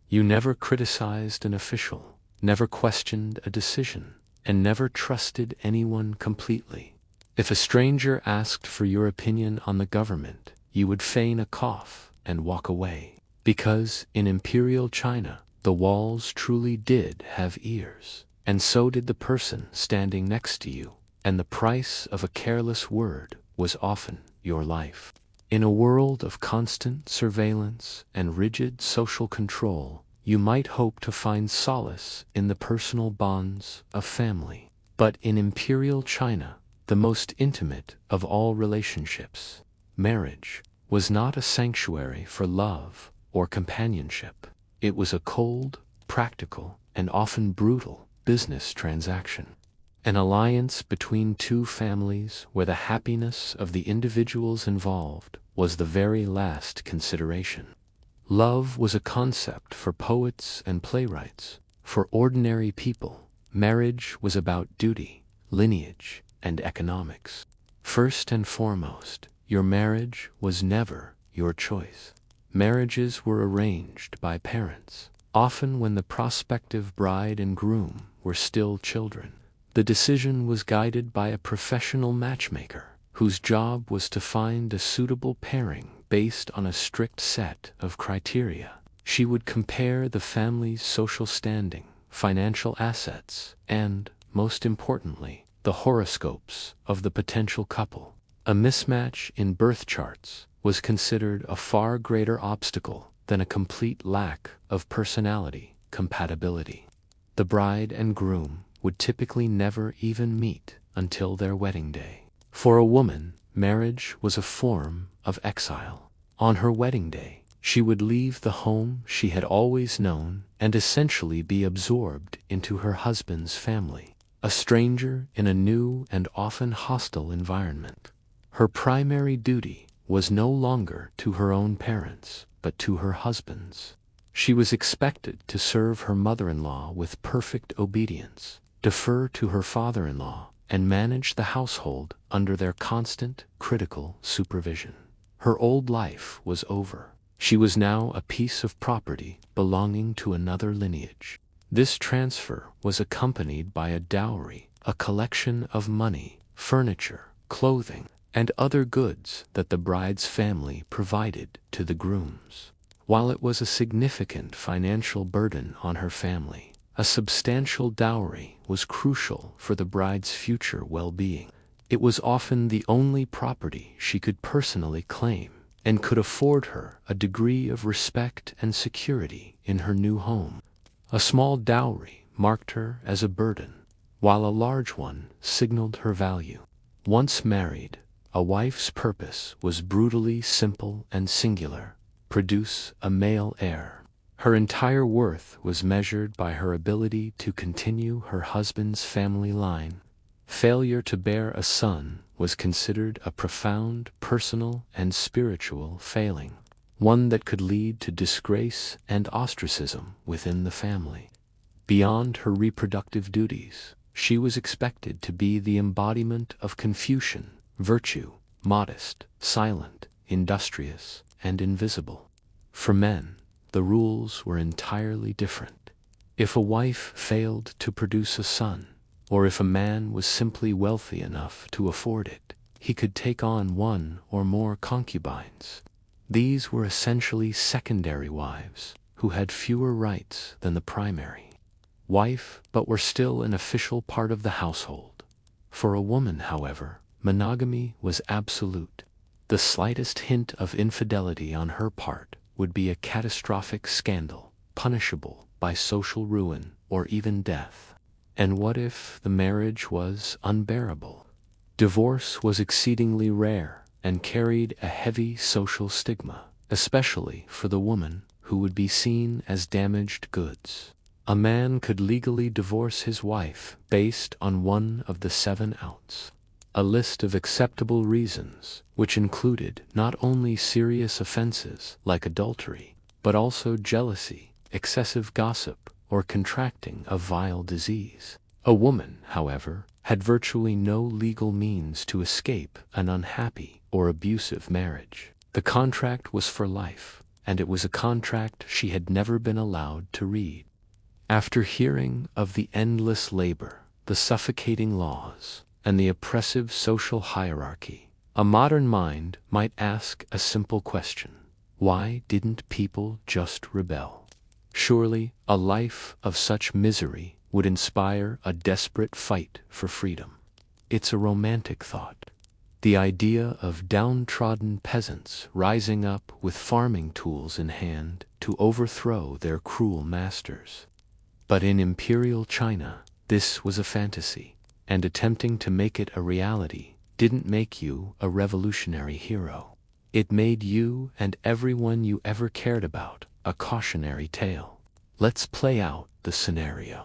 You never criticized an official, never questioned a decision, and never trusted anyone completely. If a stranger asked for your opinion on the government, you would feign a cough and walk away. Because in Imperial China, the walls truly did have ears. And so did the person standing next to you, and the price of a careless word was often your life. In a world of constant surveillance and rigid social control, you might hope to find solace in the personal bonds of family. But in Imperial China, the most intimate of all relationships, marriage, was not a sanctuary for love or companionship. It was a cold, practical, and often brutal business transaction. An alliance between two families where the happiness of the individuals involved was the very last consideration. Love was a concept for poets and playwrights. For ordinary people, marriage was about duty, lineage, and economics. First and foremost, your marriage was never your choice. Marriages were arranged by parents, often when the prospective bride and groom were still children. The decision was guided by a professional matchmaker, whose job was to find a suitable pairing based on a strict set of criteria. She would compare the family's social standing, financial assets, and, most importantly, the horoscopes of the potential couple. A mismatch in birth charts was considered a far greater obstacle than a complete lack of personality compatibility. The bride and groom would typically never even meet until their wedding day. For a woman, marriage was a form of exile. On her wedding day, she would leave the home she had always known and essentially be absorbed into her husband's family, a stranger in a new and often hostile environment. Her primary duty was no longer to her own parents, but to her husband's. She was expected to serve her mother-in-law with perfect obedience, defer to her father-in-law, and manage the household under their constant, critical supervision. Her old life was over. She was now a piece of property belonging to another lineage. This transfer was accompanied by a dowry, a collection of money, furniture, clothing, and other goods that the bride's family provided to the grooms. While it was a significant financial burden on her family, a substantial dowry was crucial for the bride's future well-being. It was often the only property she could personally claim, and could afford her a degree of respect and security in her new home. A small dowry marked her as a burden, while a large one signaled her value. Once married, a wife's purpose was brutally simple and singular: produce a male heir. Her entire worth was measured by her ability to continue her husband's family line. Failure to bear a son was considered a profound personal and spiritual failing, one that could lead to disgrace and ostracism within the family. Beyond her reproductive duties, she was expected to be the embodiment of Confucian virtue: modest, silent, industrious, and invisible. For men, the rules were entirely different. If a wife failed to produce a son, or if a man was simply wealthy enough to afford it, he could take on one or more concubines. These were essentially secondary wives, who had fewer rights than the primary wife, but were still an official part of the household. For a woman, however, monogamy was absolute. The slightest hint of infidelity on her part would be a catastrophic scandal, punishable by social ruin or even death. And what if the marriage was unbearable? Divorce was exceedingly rare and carried a heavy social stigma, especially for the woman, who would be seen as damaged goods. A man could legally divorce his wife based on one of the 7 outs, a list of acceptable reasons, which included not only serious offenses like adultery, but also jealousy, excessive gossip, or contracting a vile disease. A woman, however, had virtually no legal means to escape an unhappy or abusive marriage. The contract was for life, and it was a contract she had never been allowed to read. After hearing of the endless labor, the suffocating laws, and the oppressive social hierarchy, a modern mind might ask a simple question: why didn't people just rebel? Surely a life of such misery would inspire a desperate fight for freedom. It's a romantic thought. The idea of downtrodden peasants rising up with farming tools in hand to overthrow their cruel masters. But in Imperial China, this was a fantasy, and attempting to make it a reality didn't make you a revolutionary hero. It made you and everyone you ever cared about a cautionary tale. Let's play out the scenario.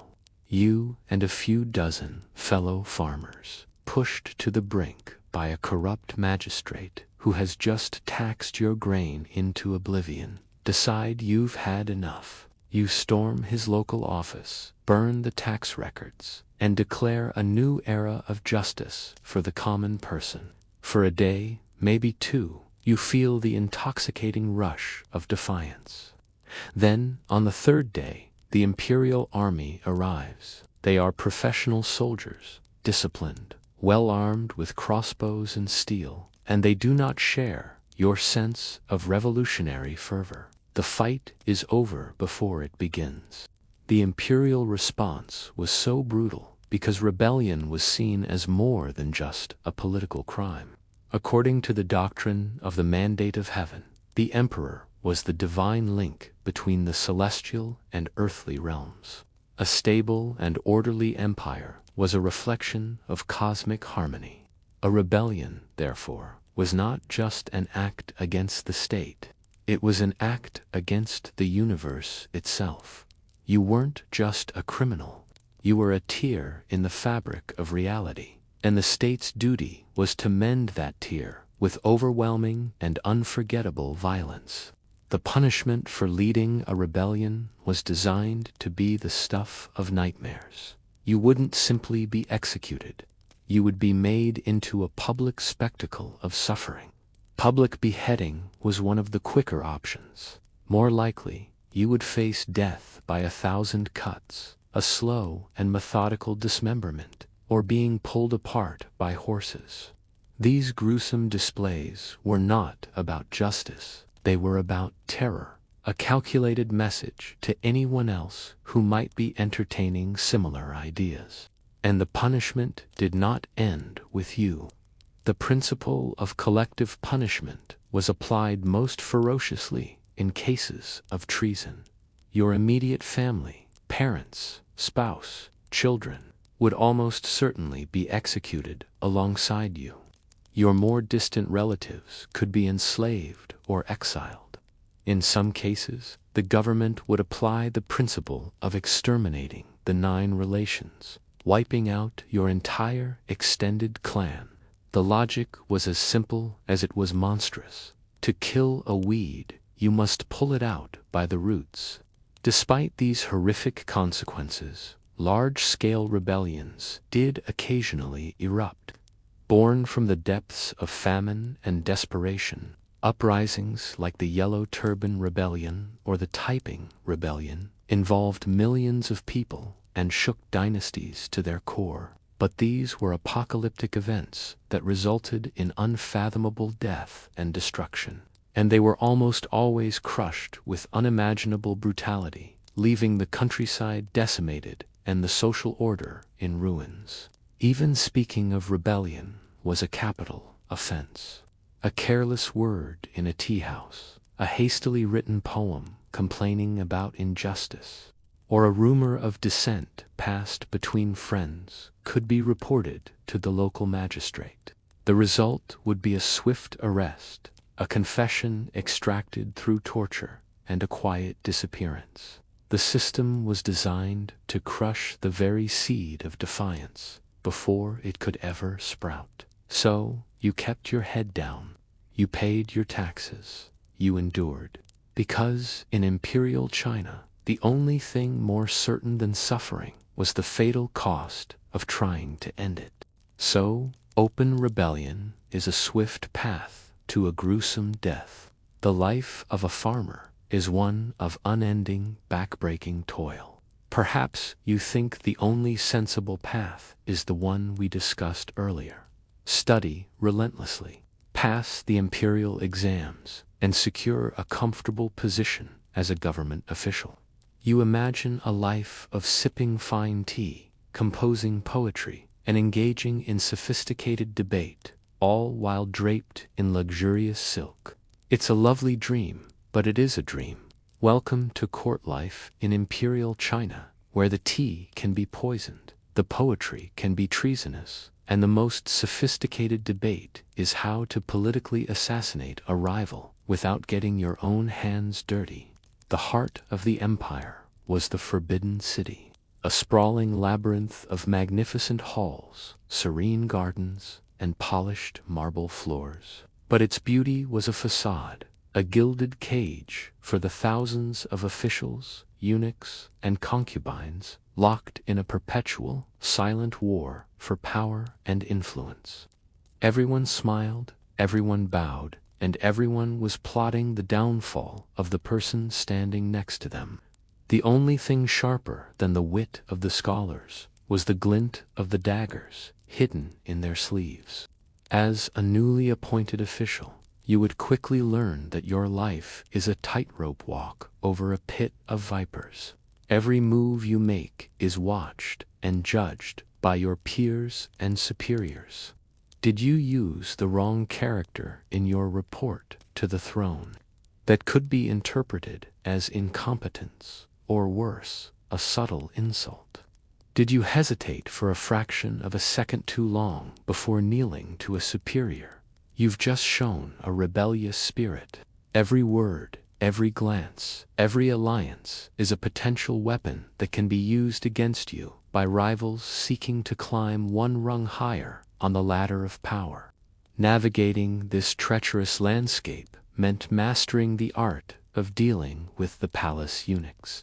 You and a few dozen fellow farmers, pushed to the brink by a corrupt magistrate who has just taxed your grain into oblivion, decide you've had enough. You storm his local office, burn the tax records, and declare a new era of justice for the common person. For a day, maybe 2, you feel the intoxicating rush of defiance. Then, on the 3rd day, the Imperial Army arrives. They are professional soldiers, disciplined, well armed with crossbows and steel, and they do not share your sense of revolutionary fervor. The fight is over before it begins. The imperial response was so brutal because rebellion was seen as more than just a political crime. According to the doctrine of the mandate of heaven, the emperor was the divine link between the celestial and earthly realms. A stable and orderly empire was a reflection of cosmic harmony. A rebellion, therefore, was not just an act against the state. It was an act against the universe itself. You weren't just a criminal. You were a tear in the fabric of reality, and the state's duty was to mend that tear with overwhelming and unforgettable violence. The punishment for leading a rebellion was designed to be the stuff of nightmares. You wouldn't simply be executed. You would be made into a public spectacle of suffering. Public beheading was one of the quicker options. More likely, you would face death by 1,000 cuts, a slow and methodical dismemberment, or being pulled apart by horses. These gruesome displays were not about justice. They were about terror, a calculated message to anyone else who might be entertaining similar ideas. And the punishment did not end with you. The principle of collective punishment was applied most ferociously in cases of treason. Your immediate family, parents, spouse, children, would almost certainly be executed alongside you. Your more distant relatives could be enslaved or exiled. In some cases, the government would apply the principle of exterminating the 9 relations, wiping out your entire extended clan. The logic was as simple as it was monstrous. To kill a weed, you must pull it out by the roots. Despite these horrific consequences, large-scale rebellions did occasionally erupt. Born from the depths of famine and desperation, uprisings like the Yellow Turban Rebellion or the Taiping Rebellion involved millions of people and shook dynasties to their core. But these were apocalyptic events that resulted in unfathomable death and destruction, and they were almost always crushed with unimaginable brutality, leaving the countryside decimated and the social order in ruins. Even speaking of rebellion was a capital offense. A careless word in a tea house, a hastily written poem complaining about injustice, or a rumor of dissent passed between friends could be reported to the local magistrate. The result would be a swift arrest, a confession extracted through torture, and a quiet disappearance. The system was designed to crush the very seed of defiance before it could ever sprout. So, you kept your head down, you paid your taxes, you endured. Because in Imperial China, the only thing more certain than suffering was the fatal cost of trying to end it. So, open rebellion is a swift path to a gruesome death. The life of a farmer is one of unending, backbreaking toil. Perhaps you think the only sensible path is the one we discussed earlier. Study relentlessly, pass the imperial exams, and secure a comfortable position as a government official. You imagine a life of sipping fine tea, composing poetry, and engaging in sophisticated debate, all while draped in luxurious silk. It's a lovely dream, but it is a dream. Welcome to court life in Imperial China, where the tea can be poisoned, the poetry can be treasonous, and the most sophisticated debate is how to politically assassinate a rival without getting your own hands dirty. The heart of the empire was the Forbidden City, a sprawling labyrinth of magnificent halls, serene gardens, and polished marble floors. But its beauty was a facade, a gilded cage for the thousands of officials, eunuchs, and concubines locked in a perpetual, silent war for power and influence. Everyone smiled, everyone bowed, and everyone was plotting the downfall of the person standing next to them. The only thing sharper than the wit of the scholars was the glint of the daggers hidden in their sleeves. As a newly appointed official, you would quickly learn that your life is a tightrope walk over a pit of vipers. Every move you make is watched and judged by your peers and superiors. Did you use the wrong character in your report to the throne? That could be interpreted as incompetence, or worse, a subtle insult. Did you hesitate for a fraction of a second too long before kneeling to a superior? You've just shown a rebellious spirit. Every word, every glance, every alliance is a potential weapon that can be used against you by rivals seeking to climb one rung higher on the ladder of power. Navigating this treacherous landscape meant mastering the art of dealing with the palace eunuchs.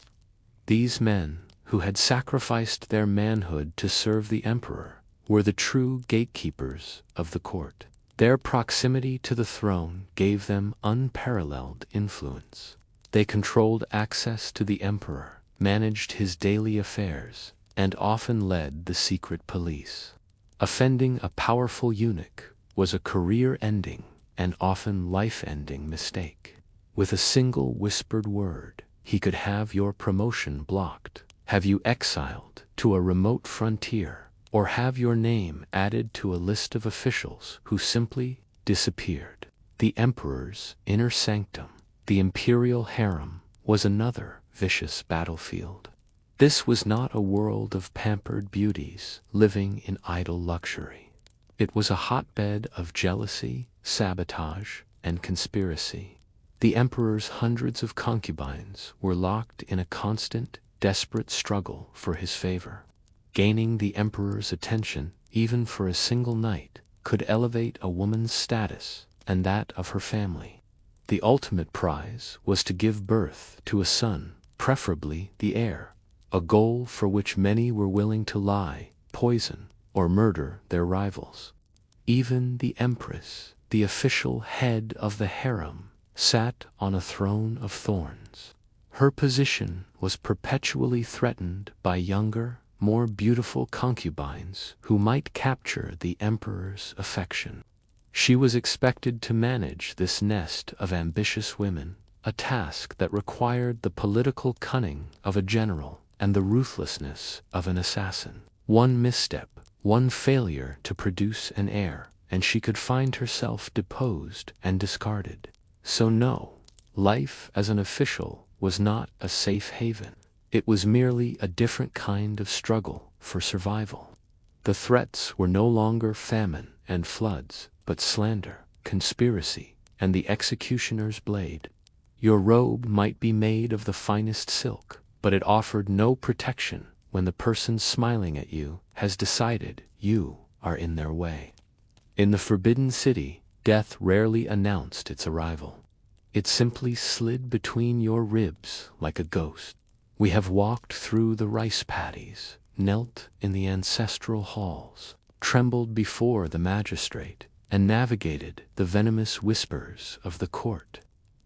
These men, who had sacrificed their manhood to serve the emperor, were the true gatekeepers of the court. Their proximity to the throne gave them unparalleled influence. They controlled access to the emperor, managed his daily affairs, and often led the secret police. Offending a powerful eunuch was a career-ending and often life-ending mistake. With a single whispered word, he could have your promotion blocked, have you exiled to a remote frontier, or have your name added to a list of officials who simply disappeared. The emperor's inner sanctum, the imperial harem, was another vicious battlefield. This was not a world of pampered beauties living in idle luxury. It was a hotbed of jealousy, sabotage, and conspiracy. The emperor's hundreds of concubines were locked in a constant, desperate struggle for his favor. Gaining the emperor's attention, even for a single night, could elevate a woman's status and that of her family. The ultimate prize was to give birth to a son, preferably the heir, a goal for which many were willing to lie, poison, or murder their rivals. Even the empress, the official head of the harem, sat on a throne of thorns. Her position was perpetually threatened by younger, more beautiful concubines who might capture the emperor's affection. She was expected to manage this nest of ambitious women, a task that required the political cunning of a general and the ruthlessness of an assassin. One misstep, one failure to produce an heir, and she could find herself deposed and discarded. So no, life as an official was not a safe haven. It was merely a different kind of struggle for survival. The threats were no longer famine and floods, but slander, conspiracy, and the executioner's blade. Your robe might be made of the finest silk, but it offered no protection when the person smiling at you has decided you are in their way. In the Forbidden City, death rarely announced its arrival. It simply slid between your ribs like a ghost. We have walked through the rice paddies, knelt in the ancestral halls, trembled before the magistrate, and navigated the venomous whispers of the court.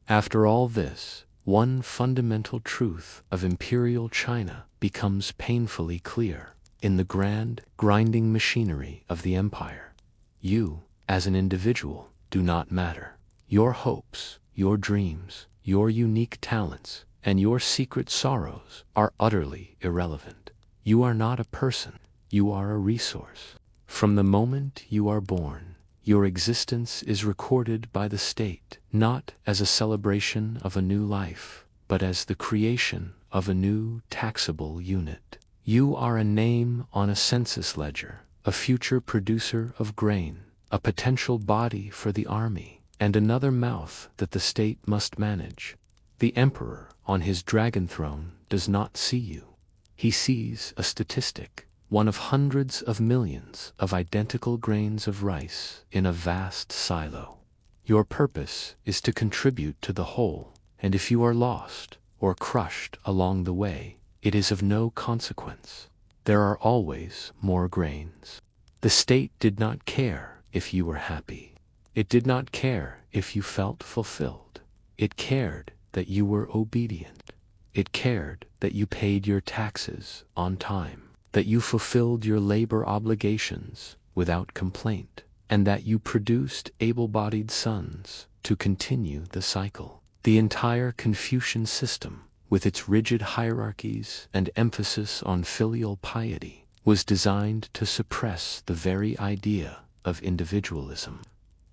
After all this, one fundamental truth of Imperial China becomes painfully clear. In the grand, grinding machinery of the empire, you, as an individual, do not matter. Your hopes, your dreams, your unique talents, and your secret sorrows are utterly irrelevant. You are not a person, you are a resource. From the moment you are born, your existence is recorded by the state, not as a celebration of a new life, but as the creation of a new taxable unit. You are a name on a census ledger, a future producer of grain, a potential body for the army, and another mouth that the state must manage. The emperor, on his dragon throne, does not see you. He sees a statistic, one of hundreds of millions of identical grains of rice in a vast silo. Your purpose is to contribute to the whole, and if you are lost or crushed along the way, it is of no consequence. There are always more grains. The state did not care if you were happy. It did not care if you felt fulfilled. It cared that you were obedient. It cared that you paid your taxes on time, that you fulfilled your labor obligations without complaint, and that you produced able-bodied sons to continue the cycle. The entire Confucian system, with its rigid hierarchies and emphasis on filial piety, was designed to suppress the very idea of individualism.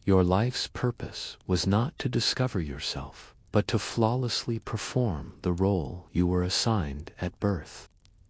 Your life's purpose was not to discover yourself, but to flawlessly perform the role you were assigned at birth.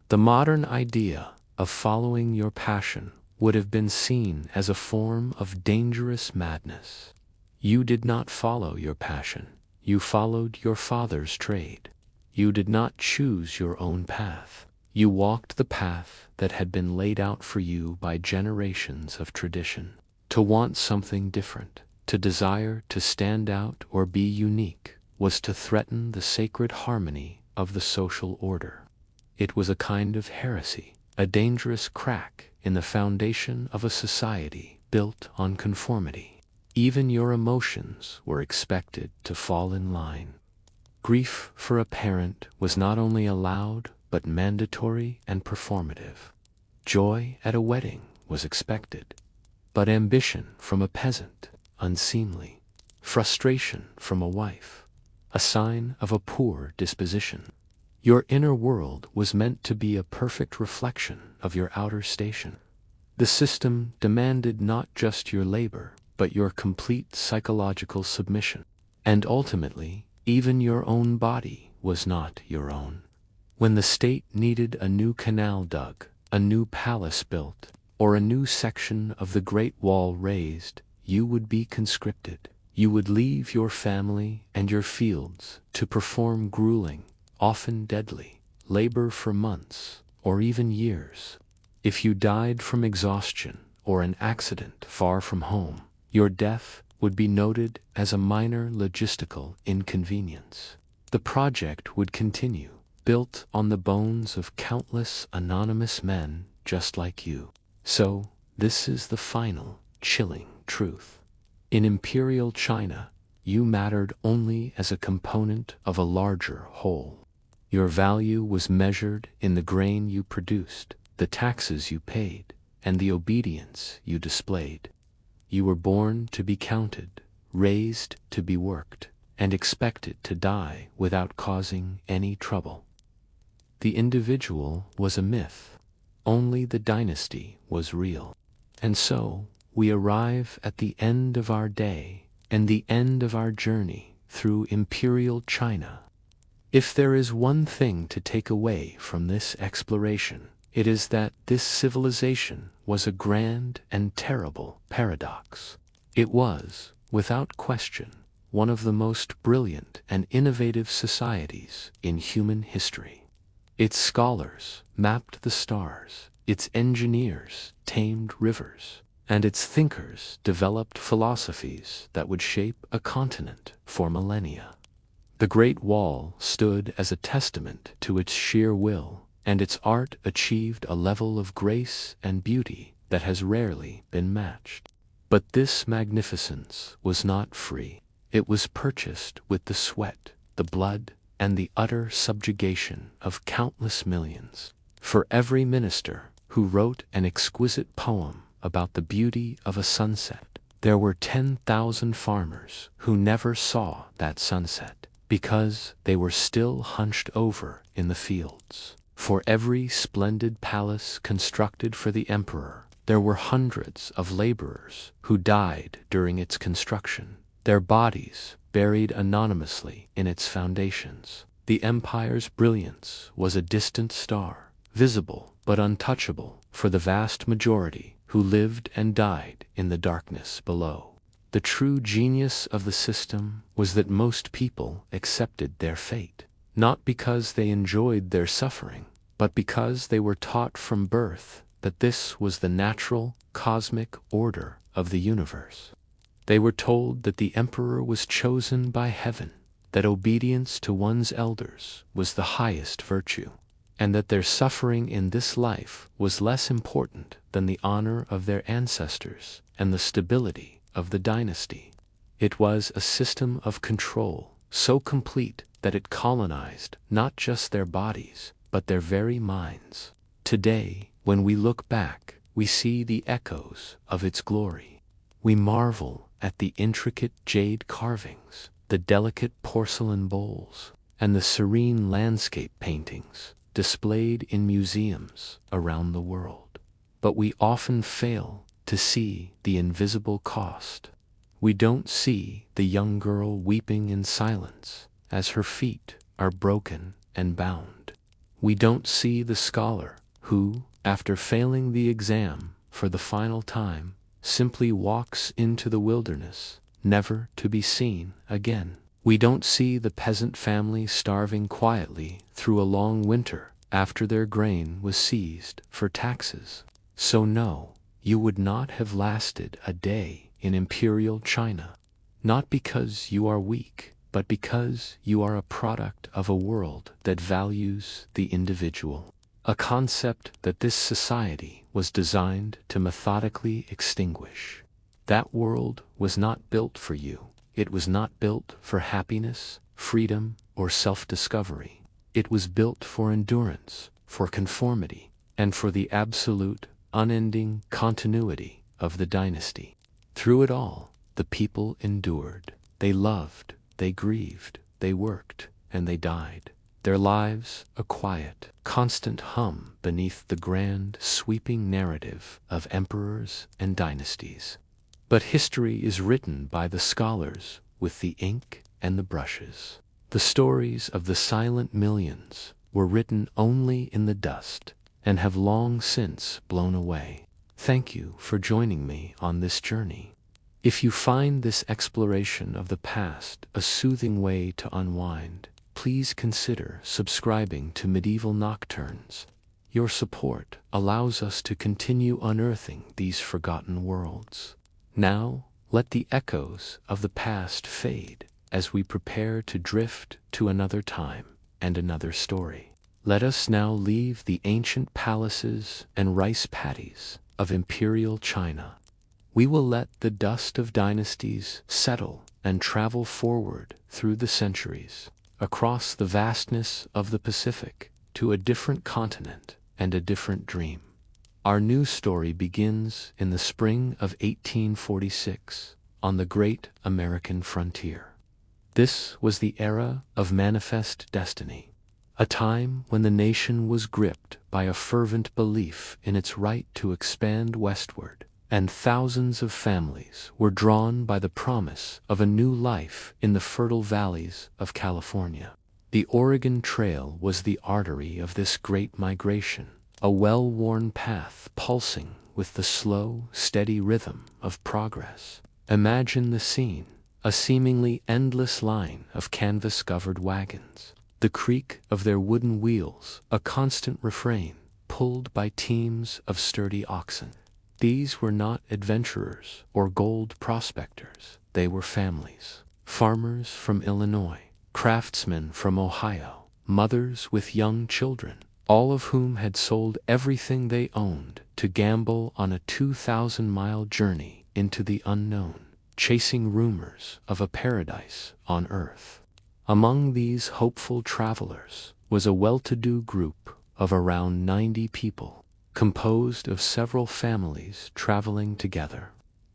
The modern idea of following your passion would have been seen as a form of dangerous madness. You did not follow your passion, you followed your father's trade. You did not choose your own path. You walked the path that had been laid out for you by generations of tradition. To want something different, to desire to stand out or be unique, was to threaten the sacred harmony of the social order. It was a kind of heresy, a dangerous crack in the foundation of a society built on conformity. Even your emotions were expected to fall in line. Grief for a parent was not only allowed, but mandatory and performative. Joy at a wedding was expected, but ambition from a peasant, unseemly. Frustration from a wife, a sign of a poor disposition. Your inner world was meant to be a perfect reflection of your outer station. The system demanded not just your labor, but your complete psychological submission. And ultimately, even your own body was not your own. When the state needed a new canal dug, a new palace built, or a new section of the Great Wall raised, you would be conscripted. You would leave your family and your fields to perform grueling, often deadly, labor for months or even years. If you died from exhaustion or an accident far from home, your death would be noted as a minor logistical inconvenience. The project would continue, built on the bones of countless anonymous men just like you. So, this is the final, chilling truth. In Imperial China, you mattered only as a component of a larger whole. Your value was measured in the grain you produced, the taxes you paid, and the obedience you displayed. You were born to be counted, raised to be worked, and expected to die without causing any trouble. The individual was a myth. Only the dynasty was real. And so, we arrive at the end of our day and the end of our journey through Imperial China. If there is one thing to take away from this exploration, it is that this civilization was a grand and terrible paradox. It was, without question, one of the most brilliant and innovative societies in human history. Its scholars mapped the stars, its engineers tamed rivers, and its thinkers developed philosophies that would shape a continent for millennia. The Great Wall stood as a testament to its sheer will, and its art achieved a level of grace and beauty that has rarely been matched. But this magnificence was not free. It was purchased with the sweat, the blood, and the utter subjugation of countless millions. For every minister who wrote an exquisite poem about the beauty of a sunset, there were 10,000 farmers who never saw that sunset because they were still hunched over in the fields. For every splendid palace constructed for the emperor, there were hundreds of laborers who died during its construction, their bodies buried anonymously in its foundations. The empire's brilliance was a distant star, visible but untouchable for the vast majority who lived and died in the darkness below. The true genius of the system was that most people accepted their fate, not because they enjoyed their suffering, but because they were taught from birth that this was the natural, cosmic order of the universe. They were told that the emperor was chosen by heaven, that obedience to one's elders was the highest virtue, and that their suffering in this life was less important than the honor of their ancestors and the stability of the dynasty. It was a system of control so complete that it colonized not just their bodies, but their very minds. Today, when we look back, we see the echoes of its glory. We marvel at the intricate jade carvings, the delicate porcelain bowls, and the serene landscape paintings displayed in museums around the world. But we often fail to see the invisible cost. We don't see the young girl weeping in silence as her feet are broken and bound. We don't see the scholar who, after failing the exam for the final time, simply walks into the wilderness, never to be seen again. We don't see the peasant family starving quietly through a long winter after their grain was seized for taxes. So no, you would not have lasted a day in Imperial China, not because you are weak, but because you are a product of a world that values the individual. A concept that this society was designed to methodically extinguish. That world was not built for you. It was not built for happiness, freedom, or self-discovery. It was built for endurance, for conformity, and for the absolute, unending continuity of the dynasty. Through it all, the people endured. They loved, they grieved, they worked, and they died. Their lives a quiet, constant hum beneath the grand, sweeping narrative of emperors and dynasties. But history is written by the scholars with the ink and the brushes. The stories of the silent millions were written only in the dust and have long since blown away. Thank you for joining me on this journey. If you find this exploration of the past a soothing way to unwind, please consider subscribing to Medieval Nocturnes. Your support allows us to continue unearthing these forgotten worlds. Now, let the echoes of the past fade as we prepare to drift to another time and another story. Let us now leave the ancient palaces and rice paddies of Imperial China. We will let the dust of dynasties settle and travel forward through the centuries, across the vastness of the Pacific, to a different continent and a different dream. Our new story begins in the spring of 1846 on the great American frontier. This was the era of manifest destiny, a time when the nation was gripped by a fervent belief in its right to expand westward, and thousands of families were drawn by the promise of a new life in the fertile valleys of California. The Oregon Trail was the artery of this great migration, a well-worn path pulsing with the slow, steady rhythm of progress. Imagine the scene, a seemingly endless line of canvas-covered wagons, the creak of their wooden wheels, a constant refrain, pulled by teams of sturdy oxen. These were not adventurers or gold prospectors. They were families, farmers from Illinois, craftsmen from Ohio, mothers with young children, all of whom had sold everything they owned to gamble on a 2,000-mile journey into the unknown, chasing rumors of a paradise on earth. Among these hopeful travelers was a well-to-do group of around 90 people, composed of several families traveling together.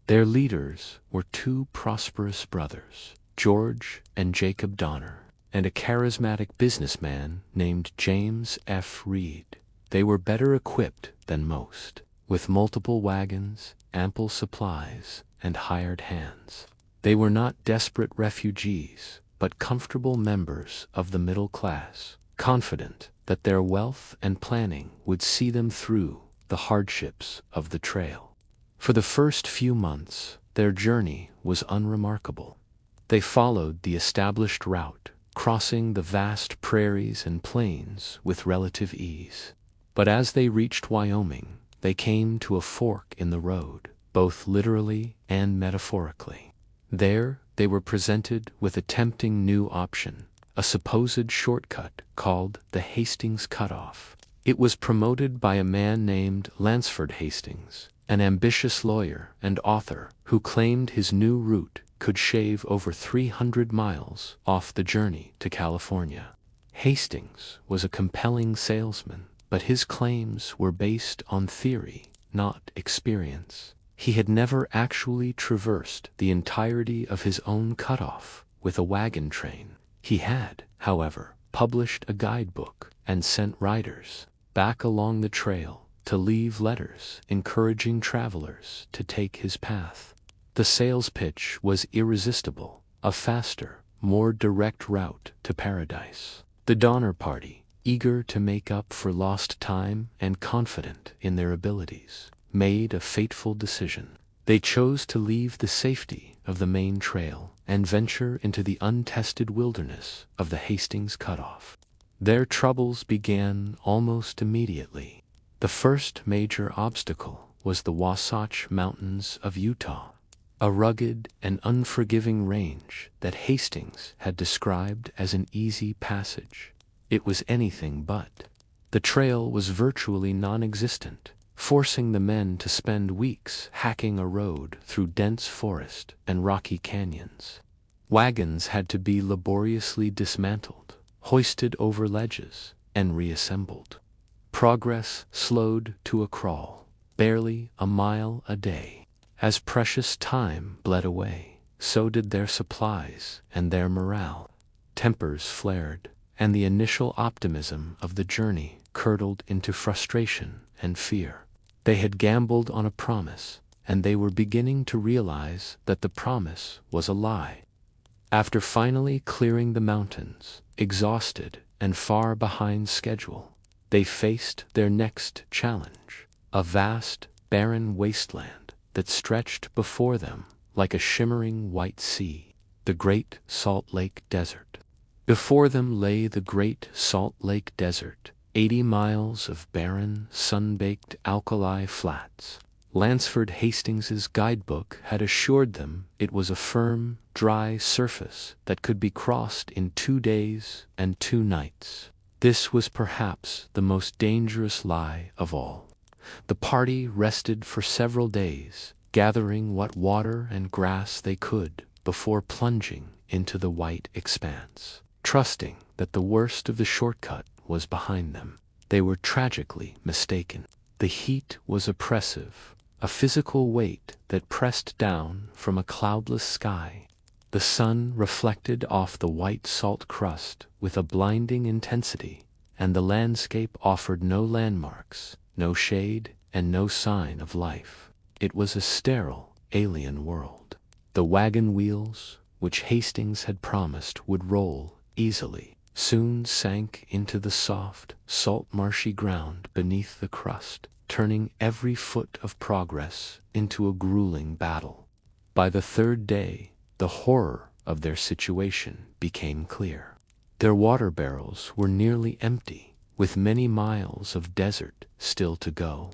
Their leaders were two prosperous brothers, George and Jacob Donner, and a charismatic businessman named James F. Reed. They were better equipped than most, with multiple wagons, ample supplies, and hired hands. They were not desperate refugees, but comfortable members of the middle class, confident that their wealth and planning would see them through the hardships of the trail. For the first few months, their journey was unremarkable. They followed the established route, crossing the vast prairies and plains with relative ease. But as they reached Wyoming, they came to a fork in the road, both literally and metaphorically. There, they were presented with a tempting new option, a supposed shortcut called the Hastings Cutoff. It was promoted by a man named Lansford Hastings, an ambitious lawyer and author who claimed his new route could shave over 300 miles off the journey to California. Hastings was a compelling salesman, but his claims were based on theory, not experience. He had never actually traversed the entirety of his own cutoff with a wagon train. He had, however, published a guidebook and sent riders back along the trail to leave letters encouraging travelers to take his path. The sales pitch was irresistible, a faster, more direct route to paradise. The Donner Party, eager to make up for lost time and confident in their abilities, made a fateful decision. They chose to leave the safety of the main trail and venture into the untested wilderness of the Hastings Cutoff. Their troubles began almost immediately. The first major obstacle was the Wasatch Mountains of Utah, a rugged and unforgiving range that Hastings had described as an easy passage. It was anything but. The trail was virtually non-existent, forcing the men to spend weeks hacking a road through dense forest and rocky canyons. Wagons had to be laboriously dismantled, hoisted over ledges, and reassembled. Progress slowed to a crawl, barely a mile a day. As precious time bled away, so did their supplies and their morale. Tempers flared, and the initial optimism of the journey curdled into frustration and fear. They had gambled on a promise, and they were beginning to realize that the promise was a lie. After finally clearing the mountains, exhausted and far behind schedule, they faced their next challenge, a vast, barren wasteland that stretched before them like a shimmering white sea, the Great Salt Lake Desert. Before them lay the Great Salt Lake Desert, 80 miles of barren, sun-baked alkali flats. Lansford Hastings's guidebook had assured them it was a firm, dry surface that could be crossed in 2 days and 2 nights. This was perhaps the most dangerous lie of all. The party rested for several days, gathering what water and grass they could before plunging into the white expanse. Trusting that the worst of the shortcut was behind them, they were tragically mistaken. The heat was oppressive, a physical weight that pressed down from a cloudless sky. The sun reflected off the white salt crust with a blinding intensity, and the landscape offered no landmarks, no shade, and no sign of life. It was a sterile, alien world. The wagon wheels, which Hastings had promised would roll easily, soon sank into the soft, salt-marshy ground beneath the crust, turning every foot of progress into a grueling battle. By the 3rd day, the horror of their situation became clear. Their water barrels were nearly empty, with many miles of desert still to go.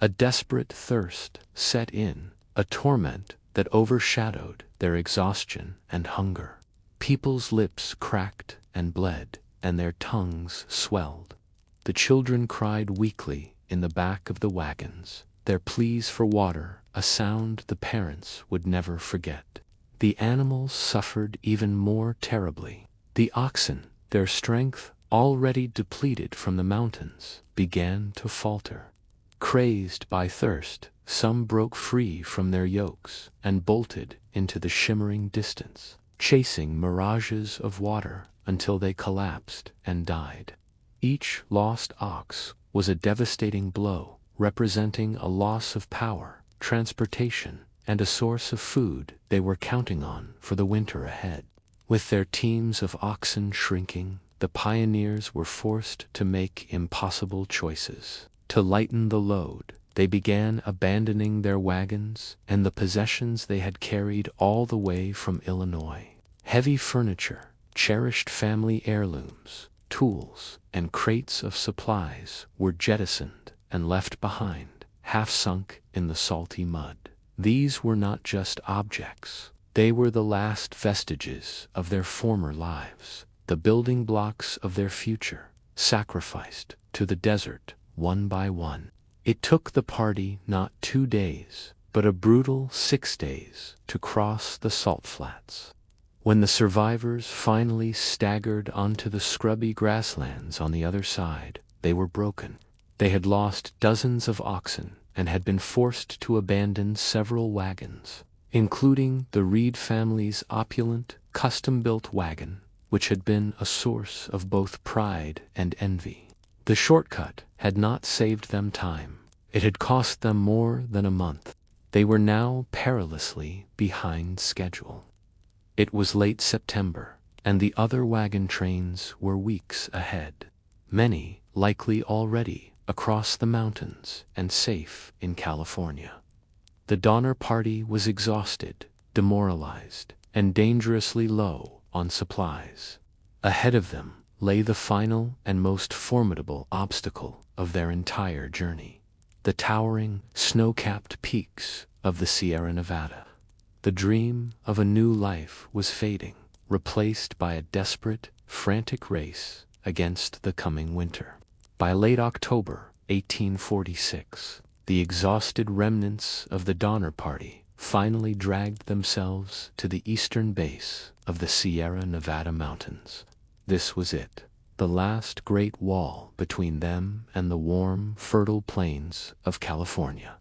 A desperate thirst set in, a torment that overshadowed their exhaustion and hunger. People's lips cracked and bled, and their tongues swelled. The children cried weakly in the back of the wagons, their pleas for water a sound the parents would never forget. The animals suffered even more terribly. The oxen, their strength already depleted from the mountains, began to falter. Crazed by thirst, some broke free from their yokes and bolted into the shimmering distance, chasing mirages of water until they collapsed and died. Each lost ox was a devastating blow, representing a loss of power, transportation, and a source of food they were counting on for the winter ahead. With their teams of oxen shrinking, the pioneers were forced to make impossible choices. To lighten the load, they began abandoning their wagons and the possessions they had carried all the way from Illinois. Heavy furniture, cherished family heirlooms, tools, and crates of supplies were jettisoned and left behind, half sunk in the salty mud. These were not just objects. They were the last vestiges of their former lives, the building blocks of their future, sacrificed to the desert one by one. It took the party not 2 days, but a brutal 6 days to cross the salt flats. When the survivors finally staggered onto the scrubby grasslands on the other side, they were broken. They had lost dozens of oxen and had been forced to abandon several wagons, including the Reed family's opulent, custom-built wagon, which had been a source of both pride and envy. The shortcut had not saved them time. It had cost them more than a month. They were now perilously behind schedule. It was late September, and the other wagon trains were weeks ahead, many likely already across the mountains and safe in California. The Donner Party was exhausted, demoralized, and dangerously low on supplies. Ahead of them lay the final and most formidable obstacle of their entire journey, the towering, snow-capped peaks of the Sierra Nevada. The dream of a new life was fading, replaced by a desperate, frantic race against the coming winter. By late October 1846, the exhausted remnants of the Donner Party finally dragged themselves to the eastern base of the Sierra Nevada mountains. This was it, the last great wall between them and the warm, fertile plains of California.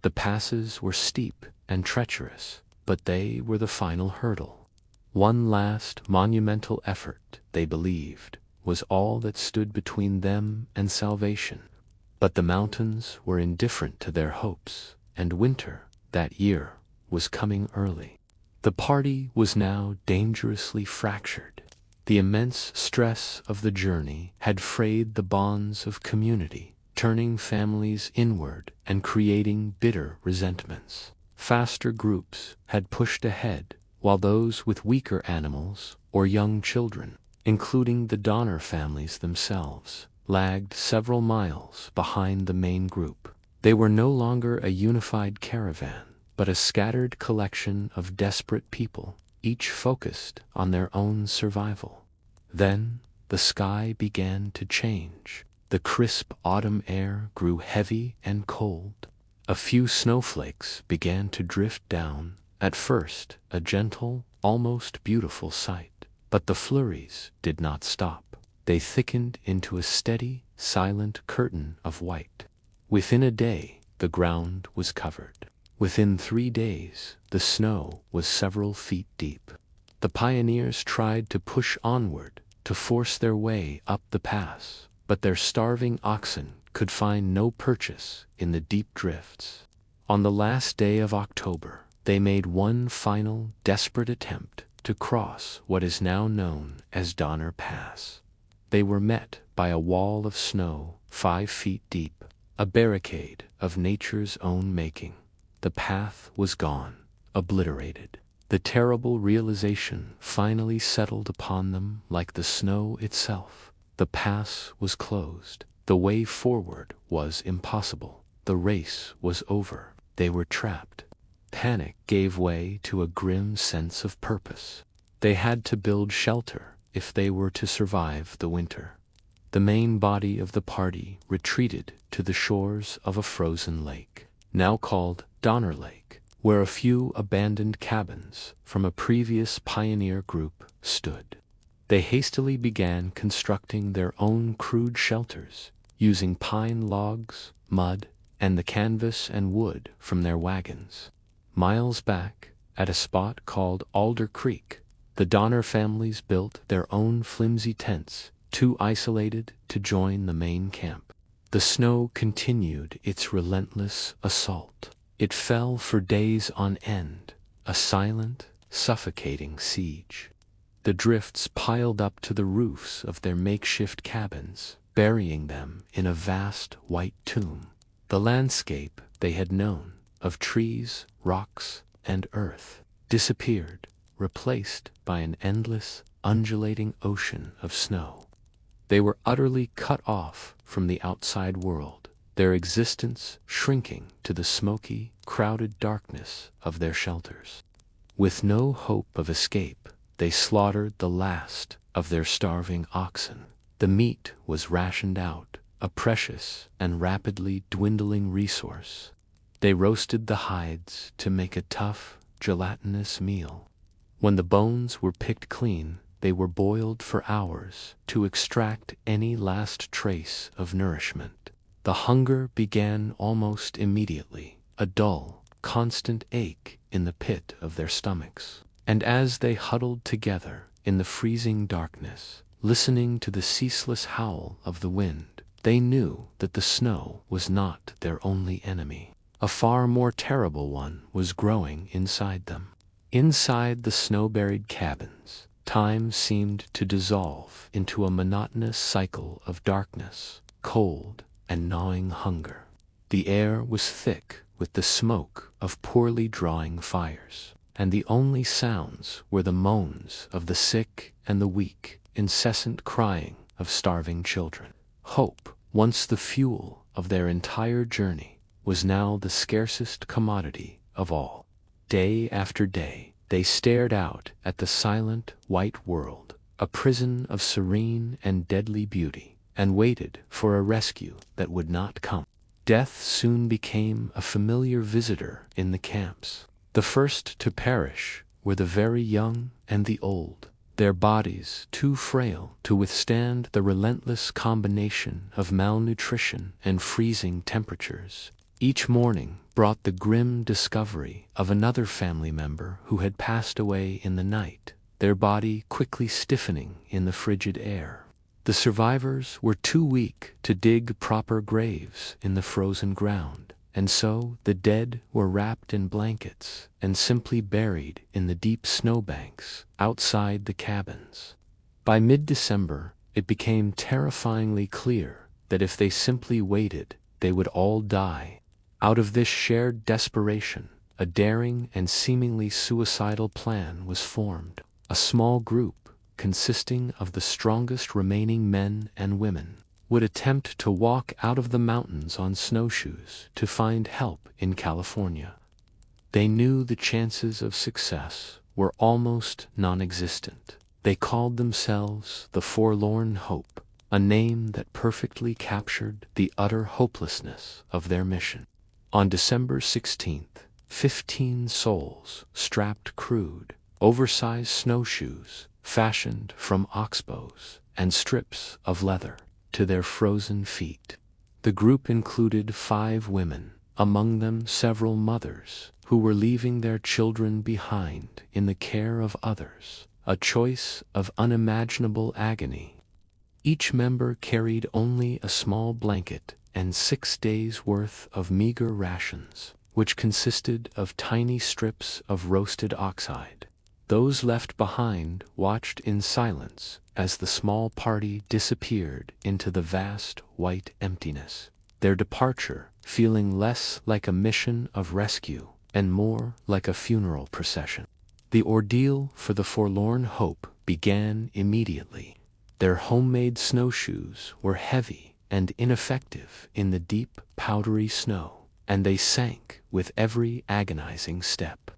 The passes were steep and treacherous, but they were the final hurdle. One last monumental effort, they believed, was all that stood between them and salvation. But the mountains were indifferent to their hopes, and winter, that year was coming early. The party was now dangerously fractured. The immense stress of the journey had frayed the bonds of community, turning families inward and creating bitter resentments. Faster groups had pushed ahead, while those with weaker animals or young children, including the Donner families themselves, lagged several miles behind the main group. They were no longer a unified caravan, but a scattered collection of desperate people, each focused on their own survival. Then the sky began to change. The crisp autumn air grew heavy and cold. A few snowflakes began to drift down, at first a gentle, almost beautiful sight. But the flurries did not stop. They thickened into a steady, silent curtain of white. Within a day, the ground was covered. Within 3 days, the snow was several feet deep. The pioneers tried to push onward, to force their way up the pass, but their starving oxen could find no purchase in the deep drifts. On the last day of October, they made one final, desperate attempt to cross what is now known as Donner Pass. They were met by a wall of snow 5 feet deep, a barricade of nature's own making. The path was gone, obliterated. The terrible realization finally settled upon them like the snow itself. The pass was closed. The way forward was impossible. The race was over. They were trapped. Panic gave way to a grim sense of purpose. They had to build shelter if they were to survive the winter. The main body of the party retreated to the shores of a frozen lake, now called Donner Lake, where a few abandoned cabins from a previous pioneer group stood. They hastily began constructing their own crude shelters, using pine logs, mud, and the canvas and wood from their wagons. Miles back, at a spot called Alder Creek, the Donner families built their own flimsy tents, too isolated to join the main camp. The snow continued its relentless assault. It fell for days on end, a silent, suffocating siege. The drifts piled up to the roofs of their makeshift cabins, burying them in a vast white tomb. The landscape they had known, of trees, rocks, and earth, disappeared, replaced by an endless, undulating ocean of snow. They were utterly cut off from the outside world, their existence shrinking to the smoky, crowded darkness of their shelters. With no hope of escape, they slaughtered the last of their starving oxen. The meat was rationed out, a precious and rapidly dwindling resource. They roasted the hides to make a tough, gelatinous meal. When the bones were picked clean, they were boiled for hours to extract any last trace of nourishment. The hunger began almost immediately, a dull, constant ache in the pit of their stomachs. And as they huddled together in the freezing darkness, listening to the ceaseless howl of the wind, they knew that the snow was not their only enemy. A far more terrible one was growing inside them. Inside the snow-buried cabins, time seemed to dissolve into a monotonous cycle of darkness, cold, and gnawing hunger. The air was thick with the smoke of poorly drawing fires, and the only sounds were the moans of the sick and the weak, incessant crying of starving children. Hope, once the fuel of their entire journey, was now the scarcest commodity of all. Day after day, they stared out at the silent, white world, a prison of serene and deadly beauty, and waited for a rescue that would not come. Death soon became a familiar visitor in the camps. The first to perish were the very young and the old, their bodies too frail to withstand the relentless combination of malnutrition and freezing temperatures. Each morning brought the grim discovery of another family member who had passed away in the night, their body quickly stiffening in the frigid air. The survivors were too weak to dig proper graves in the frozen ground, and so the dead were wrapped in blankets and simply buried in the deep snowbanks outside the cabins. By mid-December, it became terrifyingly clear that if they simply waited, they would all die. Out of this shared desperation, a daring and seemingly suicidal plan was formed. A small group, consisting of the strongest remaining men and women, would attempt to walk out of the mountains on snowshoes to find help in California. They knew the chances of success were almost non-existent. They called themselves the Forlorn Hope, a name that perfectly captured the utter hopelessness of their mission. On December 16th, 15 souls strapped crude, oversized snowshoes fashioned from oxbows and strips of leather to their frozen feet. The group included 5 women, among them several mothers, who were leaving their children behind in the care of others, a choice of unimaginable agony. Each member carried only a small blanket and 6 days' worth of meager rations, which consisted of tiny strips of roasted oxhide. Those left behind watched in silence as the small party disappeared into the vast white emptiness, their departure feeling less like a mission of rescue and more like a funeral procession. The ordeal for the Forlorn Hope began immediately. Their homemade snowshoes were heavy and ineffective in the deep, powdery snow, and they sank with every agonizing step.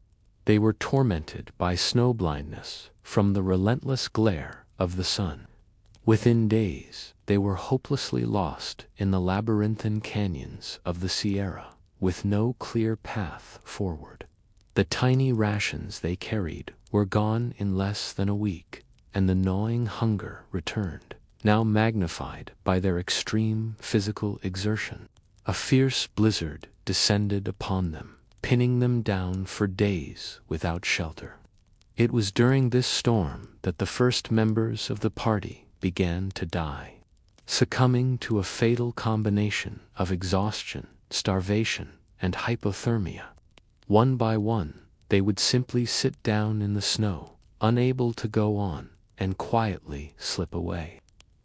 They were tormented by snow blindness from the relentless glare of the sun. Within days, they were hopelessly lost in the labyrinthine canyons of the Sierra, with no clear path forward. The tiny rations they carried were gone in less than a week, and the gnawing hunger returned, now magnified by their extreme physical exertion. A fierce blizzard descended upon them, pinning them down for days without shelter. It was during this storm that the first members of the party began to die, succumbing to a fatal combination of exhaustion, starvation, and hypothermia. One by one, they would simply sit down in the snow, unable to go on, and quietly slip away.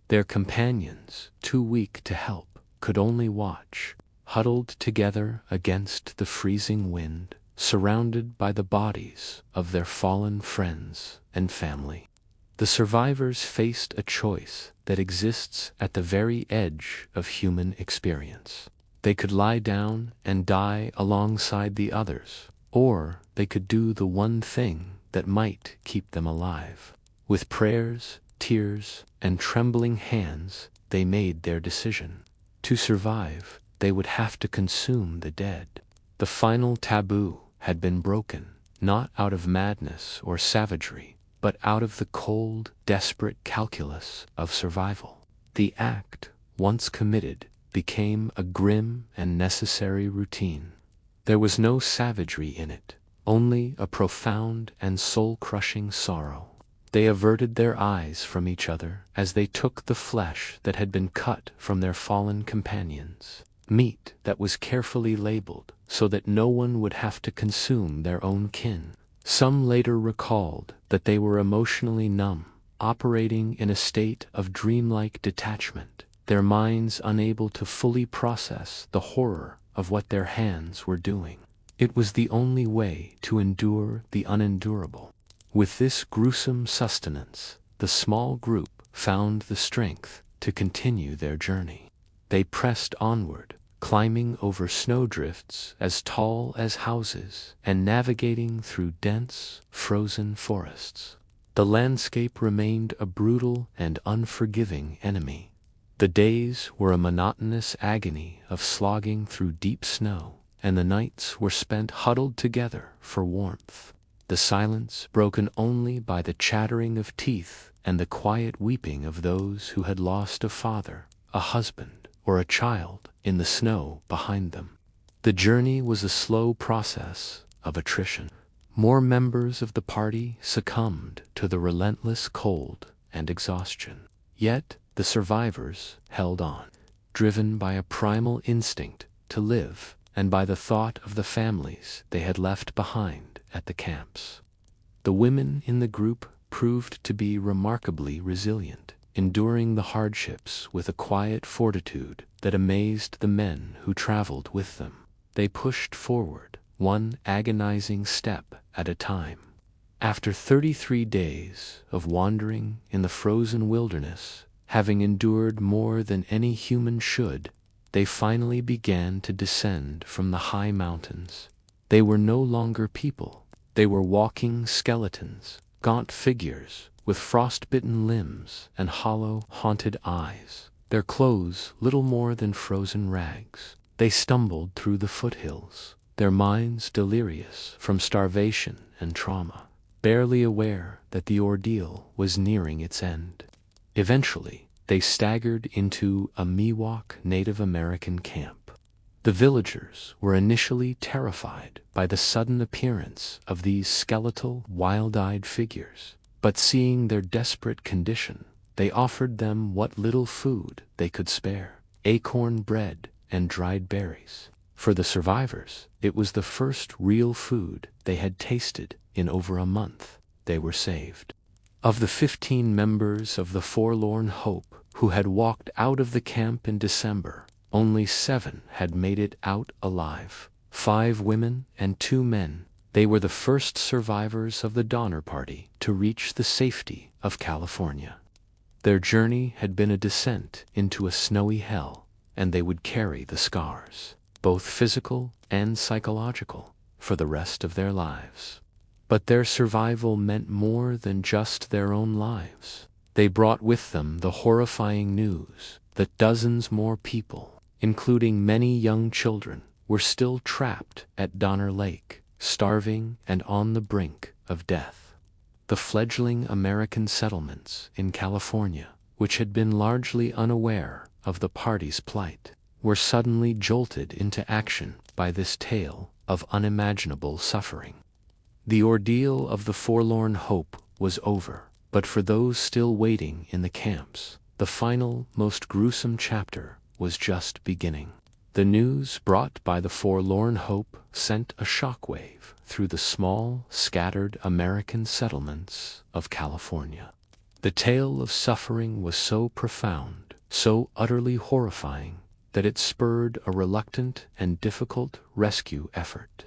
Their companions, too weak to help, could only watch, huddled together against the freezing wind, surrounded by the bodies of their fallen friends and family. The survivors faced a choice that exists at the very edge of human experience. They could lie down and die alongside the others, or they could do the one thing that might keep them alive. With prayers, tears, and trembling hands, they made their decision. To survive, they would have to consume the dead. The final taboo had been broken, not out of madness or savagery, but out of the cold, desperate calculus of survival. The act, once committed, became a grim and necessary routine. There was no savagery in it, only a profound and soul-crushing sorrow. They averted their eyes from each other as they took the flesh that had been cut from their fallen companions, meat that was carefully labeled so that no one would have to consume their own kin. Some later recalled that they were emotionally numb, operating in a state of dreamlike detachment, their minds unable to fully process the horror of what their hands were doing. It was the only way to endure the unendurable. With this gruesome sustenance, the small group found the strength to continue their journey. They pressed onward, climbing over snowdrifts as tall as houses and navigating through dense, frozen forests. The landscape remained a brutal and unforgiving enemy. The days were a monotonous agony of slogging through deep snow, and the nights were spent huddled together for warmth. The silence broken only by the chattering of teeth and the quiet weeping of those who had lost a father, a husband, or a child in the snow behind them. The journey was a slow process of attrition. More members of the party succumbed to the relentless cold and exhaustion. Yet the survivors held on, driven by a primal instinct to live and by the thought of the families they had left behind at the camps. The women in the group proved to be remarkably resilient, enduring the hardships with a quiet fortitude that amazed the men who traveled with them. They pushed forward, one agonizing step at a time. After 33 days of wandering in the frozen wilderness, having endured more than any human should, they finally began to descend from the high mountains. They were no longer people. They were walking skeletons, gaunt figures with frostbitten limbs and hollow, haunted eyes, their clothes little more than frozen rags. They stumbled through the foothills, their minds delirious from starvation and trauma, barely aware that the ordeal was nearing its end. Eventually, they staggered into a Miwok Native American camp. The villagers were initially terrified by the sudden appearance of these skeletal, wild-eyed figures, but seeing their desperate condition, they offered them what little food they could spare: acorn bread and dried berries. For the survivors, it was the first real food they had tasted in over a month. They were saved. Of the 15 members of the Forlorn Hope who had walked out of the camp in December, only 7 had made it out alive. 5 women and 2 men. They were the first survivors of the Donner Party to reach the safety of California. Their journey had been a descent into a snowy hell, and they would carry the scars, both physical and psychological, for the rest of their lives. But their survival meant more than just their own lives. They brought with them the horrifying news that dozens more people, including many young children, were still trapped at Donner Lake, starving and on the brink of death. The fledgling American settlements in California, which had been largely unaware of the party's plight, were suddenly jolted into action by this tale of unimaginable suffering. The ordeal of the Forlorn Hope was over, but for those still waiting in the camps, the final, most gruesome chapter was just beginning. The news brought by the Forlorn Hope sent a shockwave through the small, scattered American settlements of California. The tale of suffering was so profound, so utterly horrifying, that it spurred a reluctant and difficult rescue effort.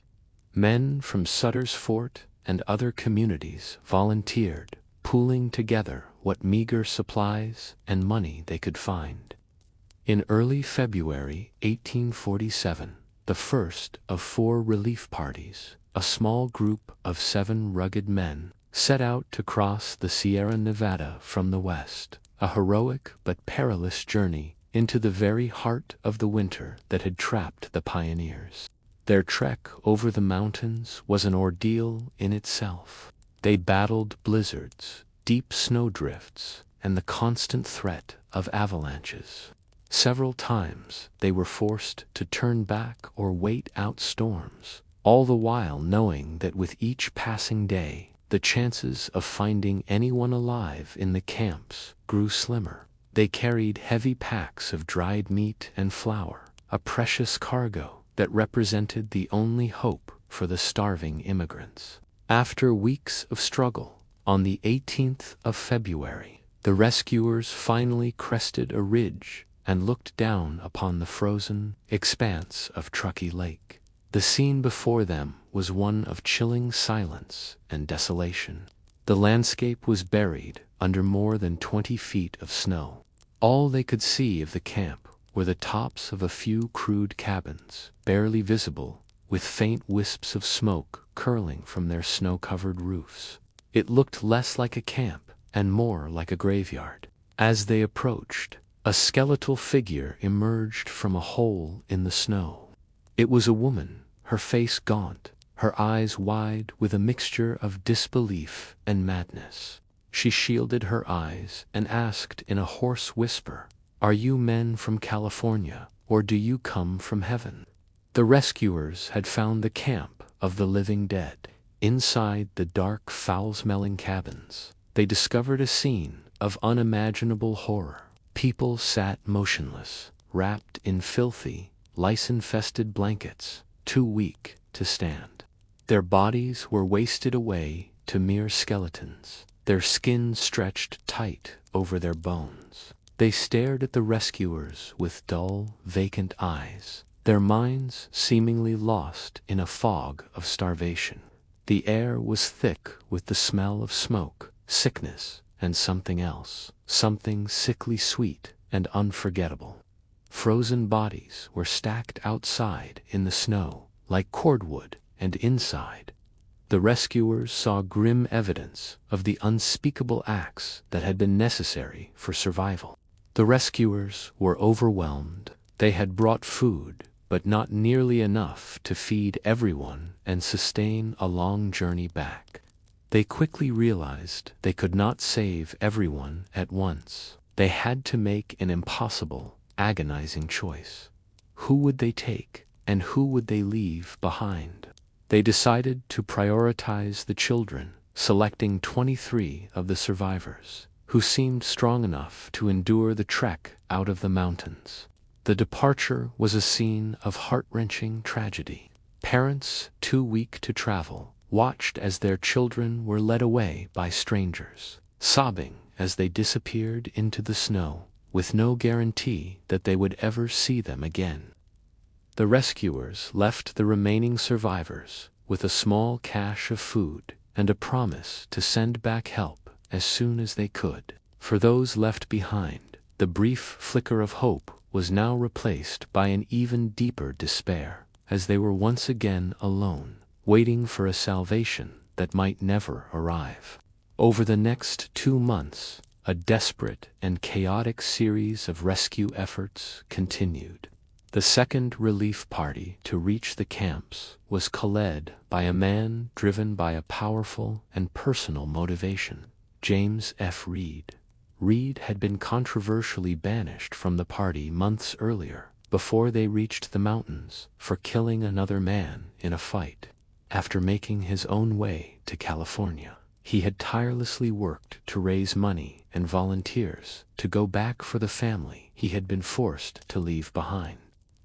Men from Sutter's Fort and other communities volunteered, pooling together what meager supplies and money they could find. In early February 1847, the first of 4 relief parties, a small group of 7 rugged men, set out to cross the Sierra Nevada from the west, a heroic but perilous journey into the very heart of the winter that had trapped the pioneers. Their trek over the mountains was an ordeal in itself. They battled blizzards, deep snowdrifts, and the constant threat of avalanches. Several times they were forced to turn back or wait out storms, all the while knowing that with each passing day, the chances of finding anyone alive in the camps grew slimmer. They carried heavy packs of dried meat and flour, a precious cargo that represented the only hope for the starving immigrants. After weeks of struggle, on the 18th of February, the rescuers finally crested a ridge and looked down upon the frozen expanse of Truckee Lake. The scene before them was one of chilling silence and desolation. The landscape was buried under more than 20 feet of snow. All they could see of the camp were the tops of a few crude cabins, barely visible, with faint wisps of smoke curling from their snow-covered roofs. It looked less like a camp and more like a graveyard. As they approached, a skeletal figure emerged from a hole in the snow. It was a woman, her face gaunt, her eyes wide with a mixture of disbelief and madness. She shielded her eyes and asked in a hoarse whisper, "Are you men from California, or do you come from heaven?" The rescuers had found the camp of the living dead. Inside the dark, foul-smelling cabins, they discovered a scene of unimaginable horror. People sat motionless, wrapped in filthy, lice-infested blankets, too weak to stand. Their bodies were wasted away to mere skeletons, their skin stretched tight over their bones. They stared at the rescuers with dull, vacant eyes, their minds seemingly lost in a fog of starvation. The air was thick with the smell of smoke, sickness, and something else, something sickly sweet and unforgettable. Frozen bodies were stacked outside in the snow, like cordwood, and inside, the rescuers saw grim evidence of the unspeakable acts that had been necessary for survival. The rescuers were overwhelmed. They had brought food, but not nearly enough to feed everyone and sustain a long journey back. They quickly realized they could not save everyone at once. They had to make an impossible, agonizing choice. Who would they take, and who would they leave behind? They decided to prioritize the children, selecting 23 of the survivors, who seemed strong enough to endure the trek out of the mountains. The departure was a scene of heart-wrenching tragedy. Parents, too weak to travel, watched as their children were led away by strangers, sobbing as they disappeared into the snow, with no guarantee that they would ever see them again. The rescuers left the remaining survivors with a small cache of food and a promise to send back help as soon as they could. For those left behind, the brief flicker of hope was now replaced by an even deeper despair, as they were once again alone, waiting for a salvation that might never arrive. Over the next 2 months, a desperate and chaotic series of rescue efforts continued. The second relief party to reach the camps was led by a man driven by a powerful and personal motivation, James F. Reed. Reed had been controversially banished from the party months earlier, before they reached the mountains, for killing another man in a fight. After making his own way to California, he had tirelessly worked to raise money and volunteers to go back for the family he had been forced to leave behind.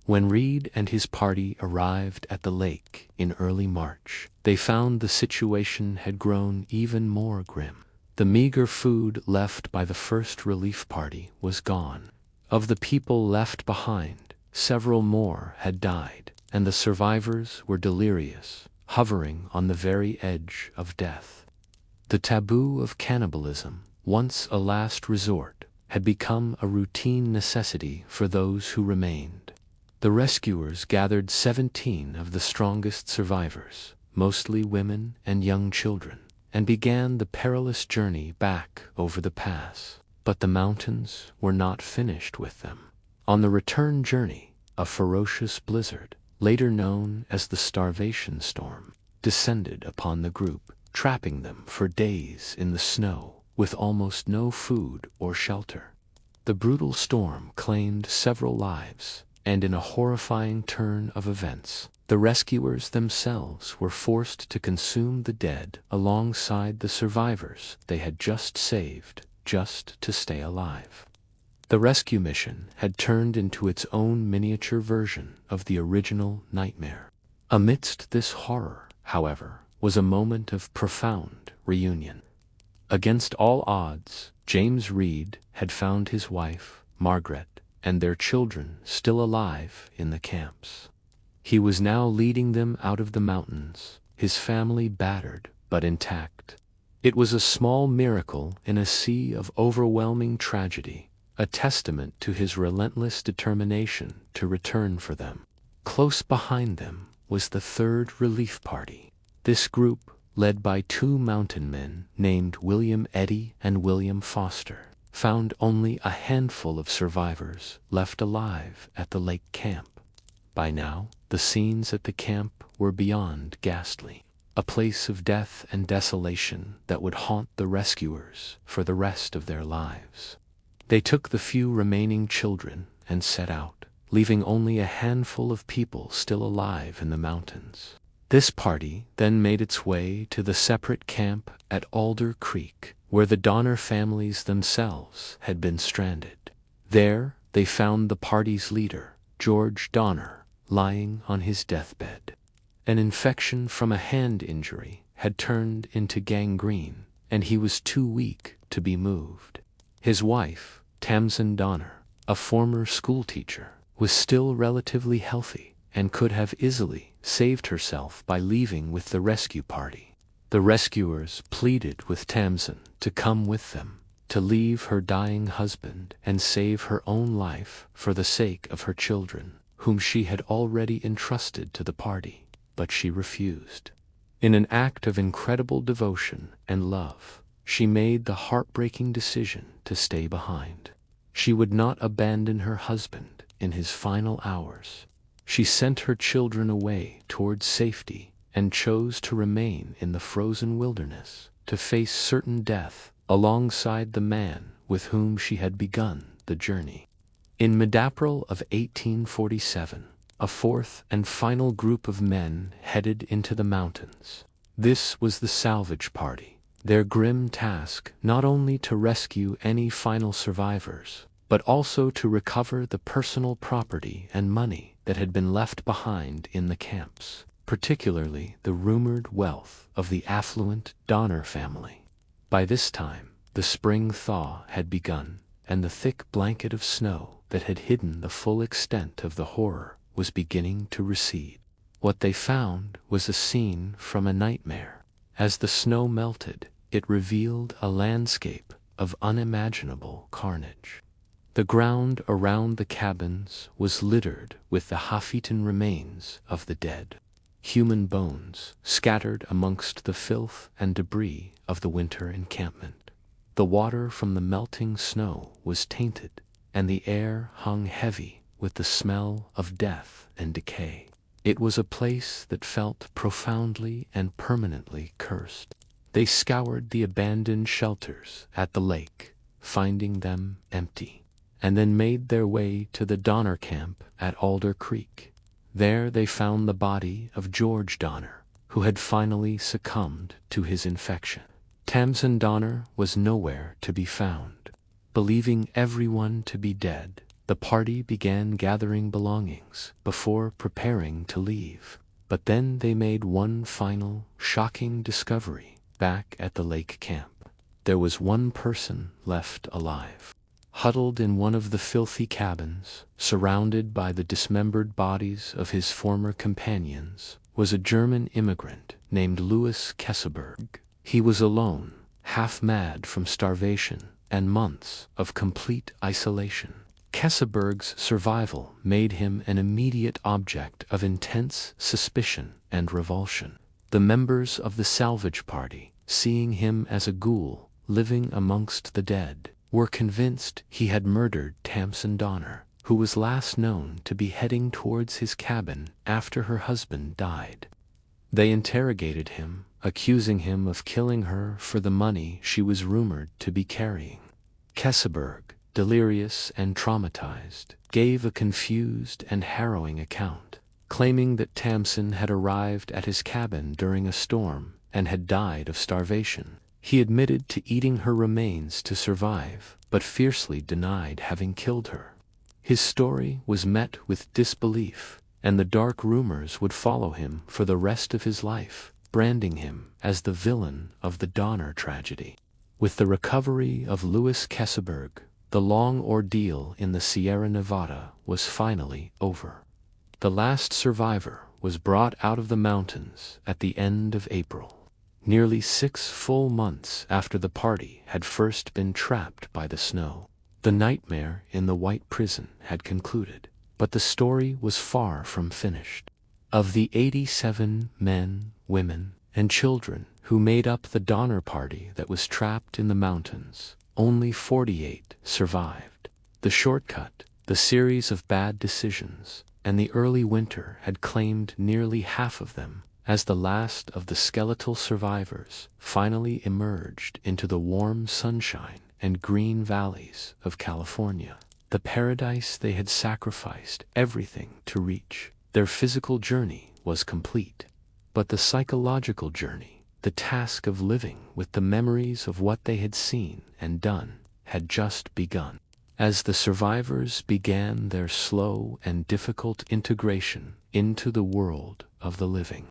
When Reed and his party arrived at the lake in early March, they found the situation had grown even more grim. The meager food left by the first relief party was gone. Of the people left behind, several more had died, and the survivors were delirious, hovering on the very edge of death. The taboo of cannibalism, once a last resort, had become a routine necessity for those who remained. The rescuers gathered 17 of the strongest survivors, mostly women and young children, and began the perilous journey back over the pass. But the mountains were not finished with them. On the return journey, a ferocious blizzard, later known as the starvation storm, descended upon the group, trapping them for days in the snow with almost no food or shelter. The brutal storm claimed several lives, and in a horrifying turn of events, the rescuers themselves were forced to consume the dead alongside the survivors they had just saved, just to stay alive. The rescue mission had turned into its own miniature version of the original nightmare. Amidst this horror, however, was a moment of profound reunion. Against all odds, James Reed had found his wife, Margaret, and their children still alive in the camps. He was now leading them out of the mountains, his family battered but intact. It was a small miracle in a sea of overwhelming tragedy, a testament to his relentless determination to return for them. Close behind them was the third relief party. This group, led by 2 mountain men named William Eddy and William Foster, found only a handful of survivors left alive at the lake camp. By now, the scenes at the camp were beyond ghastly, a place of death and desolation that would haunt the rescuers for the rest of their lives. They took the few remaining children and set out, leaving only a handful of people still alive in the mountains. This party then made its way to the separate camp at Alder Creek, where the Donner families themselves had been stranded. There, they found the party's leader, George Donner, lying on his deathbed. An infection from a hand injury had turned into gangrene, and he was too weak to be moved. His wife, Tamsin Donner, a former schoolteacher, was still relatively healthy and could have easily saved herself by leaving with the rescue party. The rescuers pleaded with Tamsin to come with them, to leave her dying husband and save her own life for the sake of her children, whom she had already entrusted to the party, but she refused. In an act of incredible devotion and love, she made the heartbreaking decision to stay behind. She would not abandon her husband in his final hours. She sent her children away towards safety and chose to remain in the frozen wilderness to face certain death alongside the man with whom she had begun the journey. In mid-April of 1847, a fourth and final group of men headed into the mountains. This was the salvage party, their grim task not only to rescue any final survivors, but also to recover the personal property and money that had been left behind in the camps, particularly the rumored wealth of the affluent Donner family. By this time, the spring thaw had begun, and the thick blanket of snow that had hidden the full extent of the horror was beginning to recede. What they found was a scene from a nightmare. As the snow melted, it revealed a landscape of unimaginable carnage. The ground around the cabins was littered with the half-eaten remains of the dead. Human bones scattered amongst the filth and debris of the winter encampment. The water from the melting snow was tainted, and the air hung heavy with the smell of death and decay. It was a place that felt profoundly and permanently cursed. They scoured the abandoned shelters at the lake, finding them empty, and then made their way to the Donner camp at Alder Creek. There they found the body of George Donner, who had finally succumbed to his infection. Tamsin Donner was nowhere to be found. Believing everyone to be dead, the party began gathering belongings before preparing to leave. But then they made one final, shocking discovery back at the lake camp. There was one person left alive. Huddled in one of the filthy cabins, surrounded by the dismembered bodies of his former companions, was a German immigrant named Louis Kesselberg. He was alone, half mad from starvation and months of complete isolation. Kesselberg's survival made him an immediate object of intense suspicion and revulsion. The members of the salvage party, seeing him as a ghoul living amongst the dead, were convinced he had murdered Tamsin Donner, who was last known to be heading towards his cabin after her husband died. They interrogated him, accusing him of killing her for the money she was rumored to be carrying. Kesselberg, delirious and traumatized, gave a confused and harrowing account, claiming that Tamsin had arrived at his cabin during a storm and had died of starvation. He admitted to eating her remains to survive, but fiercely denied having killed her. His story was met with disbelief, and the dark rumors would follow him for the rest of his life, branding him as the villain of the Donner tragedy. With the recovery of Louis Kesselberg, the long ordeal in the Sierra Nevada was finally over. The last survivor was brought out of the mountains at the end of April, nearly 6 full months after the party had first been trapped by the snow. The nightmare in the White Prison had concluded, but the story was far from finished. Of the 87 men, women, and children who made up the Donner party that was trapped in the mountains, only 48 survived. The shortcut, the series of bad decisions, and the early winter had claimed nearly half of them, as the last of the skeletal survivors finally emerged into the warm sunshine and green valleys of California, the paradise they had sacrificed everything to reach. Their physical journey was complete, but the psychological journey, the task of living with the memories of what they had seen and done, had just begun. As the survivors began their slow and difficult integration into the world of the living.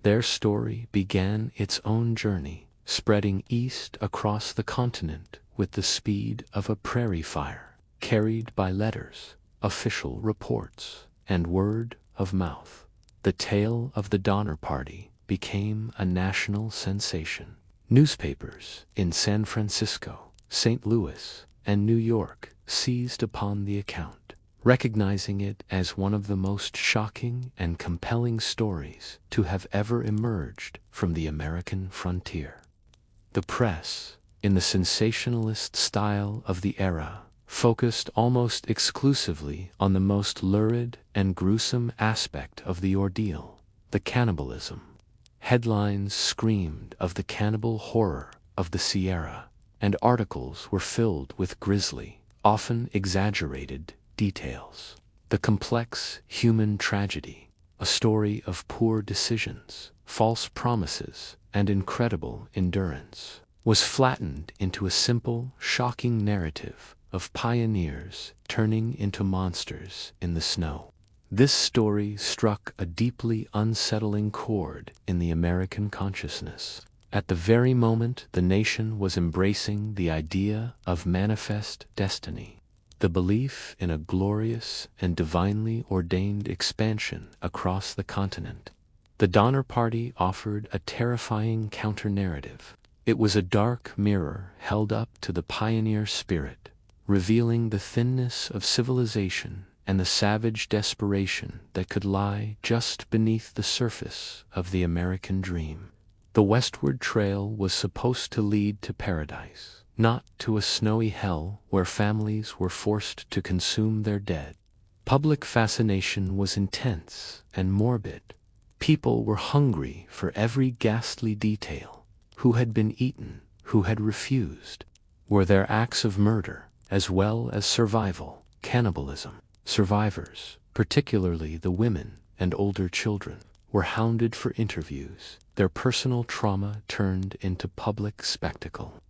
Their story began its own journey, spreading east across the continent with the speed of a prairie fire, carried by letters, official reports, and word of mouth. The tale of the Donner Party became a national sensation. Newspapers in San Francisco, St. Louis, and New York seized upon the account, recognizing it as one of the most shocking and compelling stories to have ever emerged from the American frontier. The press, in the sensationalist style of the era, focused almost exclusively on the most lurid and gruesome aspect of the ordeal, the cannibalism. Headlines screamed of the cannibal horror of the Sierra, and articles were filled with grisly, often exaggerated, details. The complex human tragedy, a story of poor decisions, false promises, and incredible endurance, was flattened into a simple, shocking narrative of pioneers turning into monsters in the snow. This story struck a deeply unsettling chord in the American consciousness. At the very moment the nation was embracing the idea of manifest destiny, the belief in a glorious and divinely ordained expansion across the continent, the Donner Party offered a terrifying counter-narrative. It was a dark mirror held up to the pioneer spirit, revealing the thinness of civilization and the savage desperation that could lie just beneath the surface of the American dream. The westward trail was supposed to lead to paradise, not to a snowy hell where families were forced to consume their dead. Public fascination was intense and morbid. People were hungry for every ghastly detail. Who had been eaten? Who had refused? Were there acts of murder, as well as survival, cannibalism? Survivors, particularly the women and older children, were hounded for interviews, their personal trauma turned into public spectacle.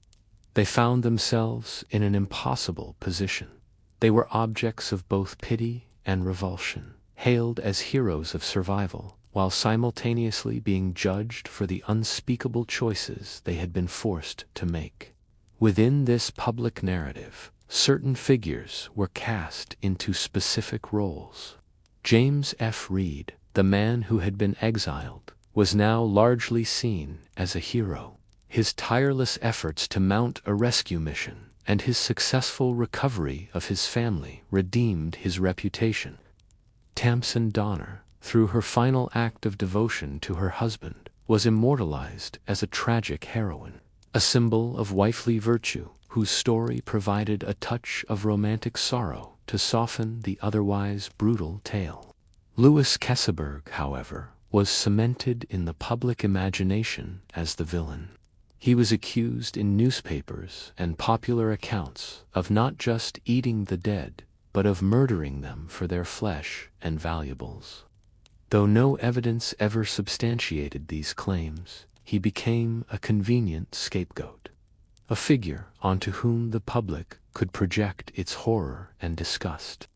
They found themselves in an impossible position. They were objects of both pity and revulsion, hailed as heroes of survival, while simultaneously being judged for the unspeakable choices they had been forced to make. Within this public narrative, certain figures were cast into specific roles. James F. Reed, the man who had been exiled, was now largely seen as a hero. His tireless efforts to mount a rescue mission and his successful recovery of his family redeemed his reputation. Tamsin Donner, through her final act of devotion to her husband, was immortalized as a tragic heroine, a symbol of wifely virtue whose story provided a touch of romantic sorrow to soften the otherwise brutal tale. Louis Kesselberg, however, was cemented in the public imagination as the villain. He was accused in newspapers and popular accounts of not just eating the dead, but of murdering them for their flesh and valuables. Though no evidence ever substantiated these claims, he became a convenient scapegoat, a figure onto whom the public could project its horror and disgust.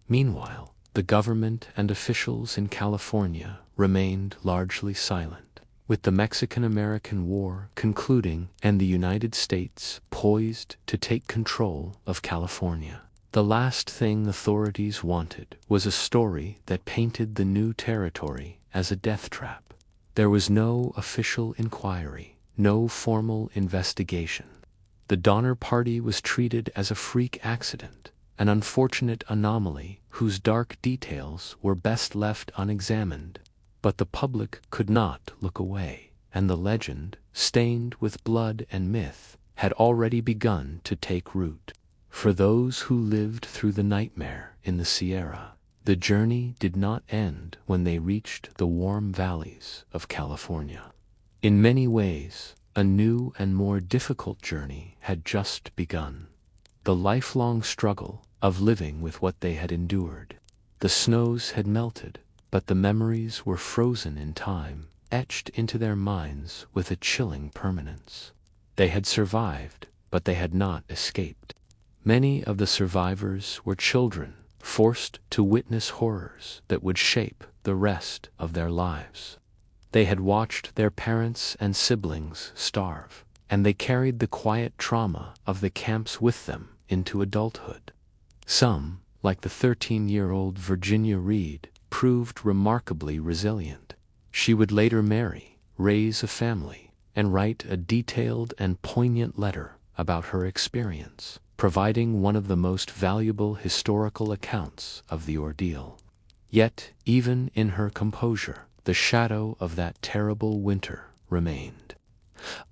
Meanwhile, the government and officials in California remained largely silent. With the Mexican-American War concluding and the United States poised to take control of California, the last thing authorities wanted was a story that painted the new territory as a death trap. There was no official inquiry, no formal investigation. The Donner Party was treated as a freak accident, an unfortunate anomaly whose dark details were best left unexamined. But the public could not look away, and the legend, stained with blood and myth, had already begun to take root. For those who lived through the nightmare in the Sierra, the journey did not end when they reached the warm valleys of California. In many ways, a new and more difficult journey had just begun. The lifelong struggle of living with what they had endured. The snows had melted, but the memories were frozen in time, etched into their minds with a chilling permanence. They had survived, but they had not escaped. Many of the survivors were children, forced to witness horrors that would shape the rest of their lives. They had watched their parents and siblings starve, and they carried the quiet trauma of the camps with them into adulthood. Some, like the 13-year-old Virginia Reed, proved remarkably resilient. She would later marry, raise a family, and write a detailed and poignant letter about her experience, providing one of the most valuable historical accounts of the ordeal. Yet, even in her composure, the shadow of that terrible winter remained.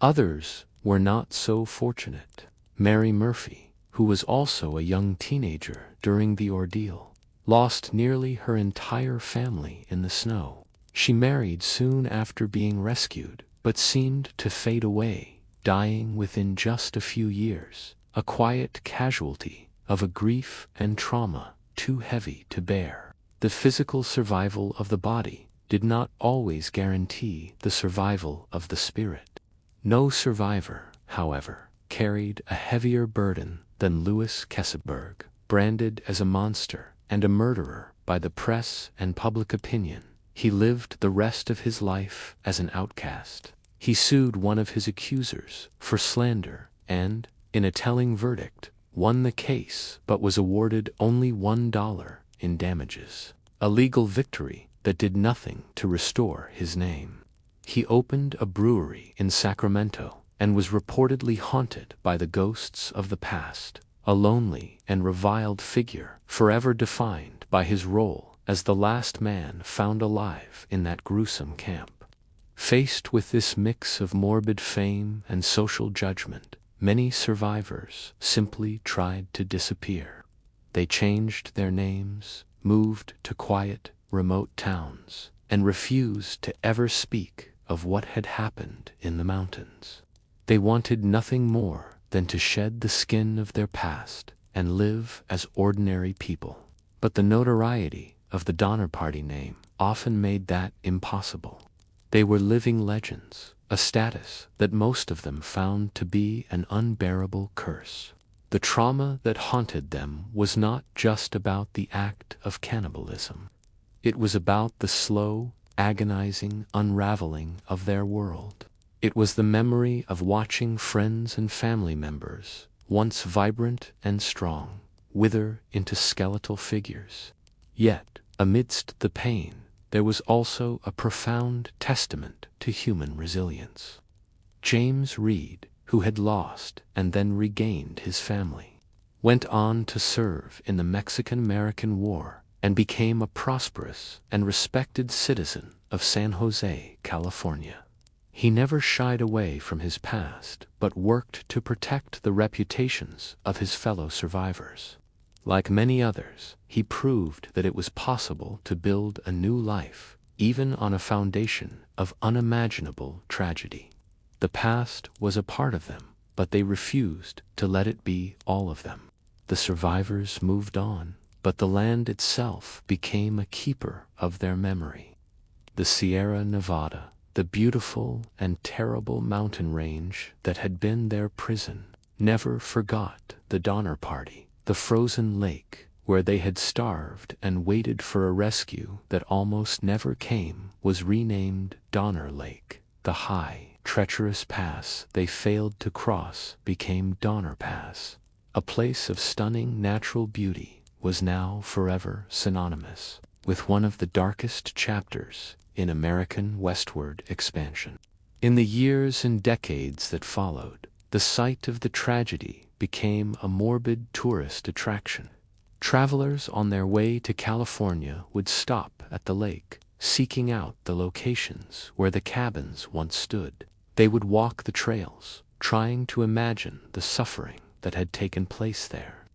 Others were not so fortunate. Mary Murphy, who was also a young teenager during the ordeal, lost nearly her entire family in the snow. She married soon after being rescued, but seemed to fade away, dying within just a few years, a quiet casualty of a grief and trauma too heavy to bear. The physical survival of the body did not always guarantee the survival of the spirit. No survivor, however, carried a heavier burden than Louis Kesselberg, branded as a monster and a murderer by the press and public opinion. He lived the rest of his life as an outcast. He sued one of his accusers for slander and, in a telling verdict, won the case but was awarded only $1 in damages, a legal victory that did nothing to restore his name. He opened a brewery in Sacramento and was reportedly haunted by the ghosts of the past, a lonely and reviled figure forever defined by his role as the last man found alive in that gruesome camp. Faced with this mix of morbid fame and social judgment, many survivors simply tried to disappear. They changed their names, moved to quiet, remote towns, and refused to ever speak of what had happened in the mountains. They wanted nothing more than to shed the skin of their past and live as ordinary people. But the notoriety of the Donner Party name often made that impossible. They were living legends, a status that most of them found to be an unbearable curse. The trauma that haunted them was not just about the act of cannibalism. It was about the slow, agonizing unraveling of their world. It was the memory of watching friends and family members, once vibrant and strong, wither into skeletal figures. Yet, amidst the pain, there was also a profound testament to human resilience. James Reed, who had lost and then regained his family, went on to serve in the Mexican-American War and became a prosperous and respected citizen of San Jose, California. He never shied away from his past, but worked to protect the reputations of his fellow survivors. Like many others, he proved that it was possible to build a new life, even on a foundation of unimaginable tragedy. The past was a part of them, but they refused to let it be all of them. The survivors moved on, but the land itself became a keeper of their memory. The Sierra Nevada, the beautiful and terrible mountain range that had been their prison, never forgot the Donner Party. The frozen lake, where they had starved and waited for a rescue that almost never came, was renamed Donner Lake. The high, treacherous pass they failed to cross became Donner Pass. A place of stunning natural beauty was now forever synonymous with one of the darkest chapters in American westward expansion. In the years and decades that followed, the site of the tragedy became a morbid tourist attraction. Travelers on their way to California would stop at the lake, seeking out the locations where the cabins once stood. They would walk the trails, trying to imagine the suffering that had taken place there.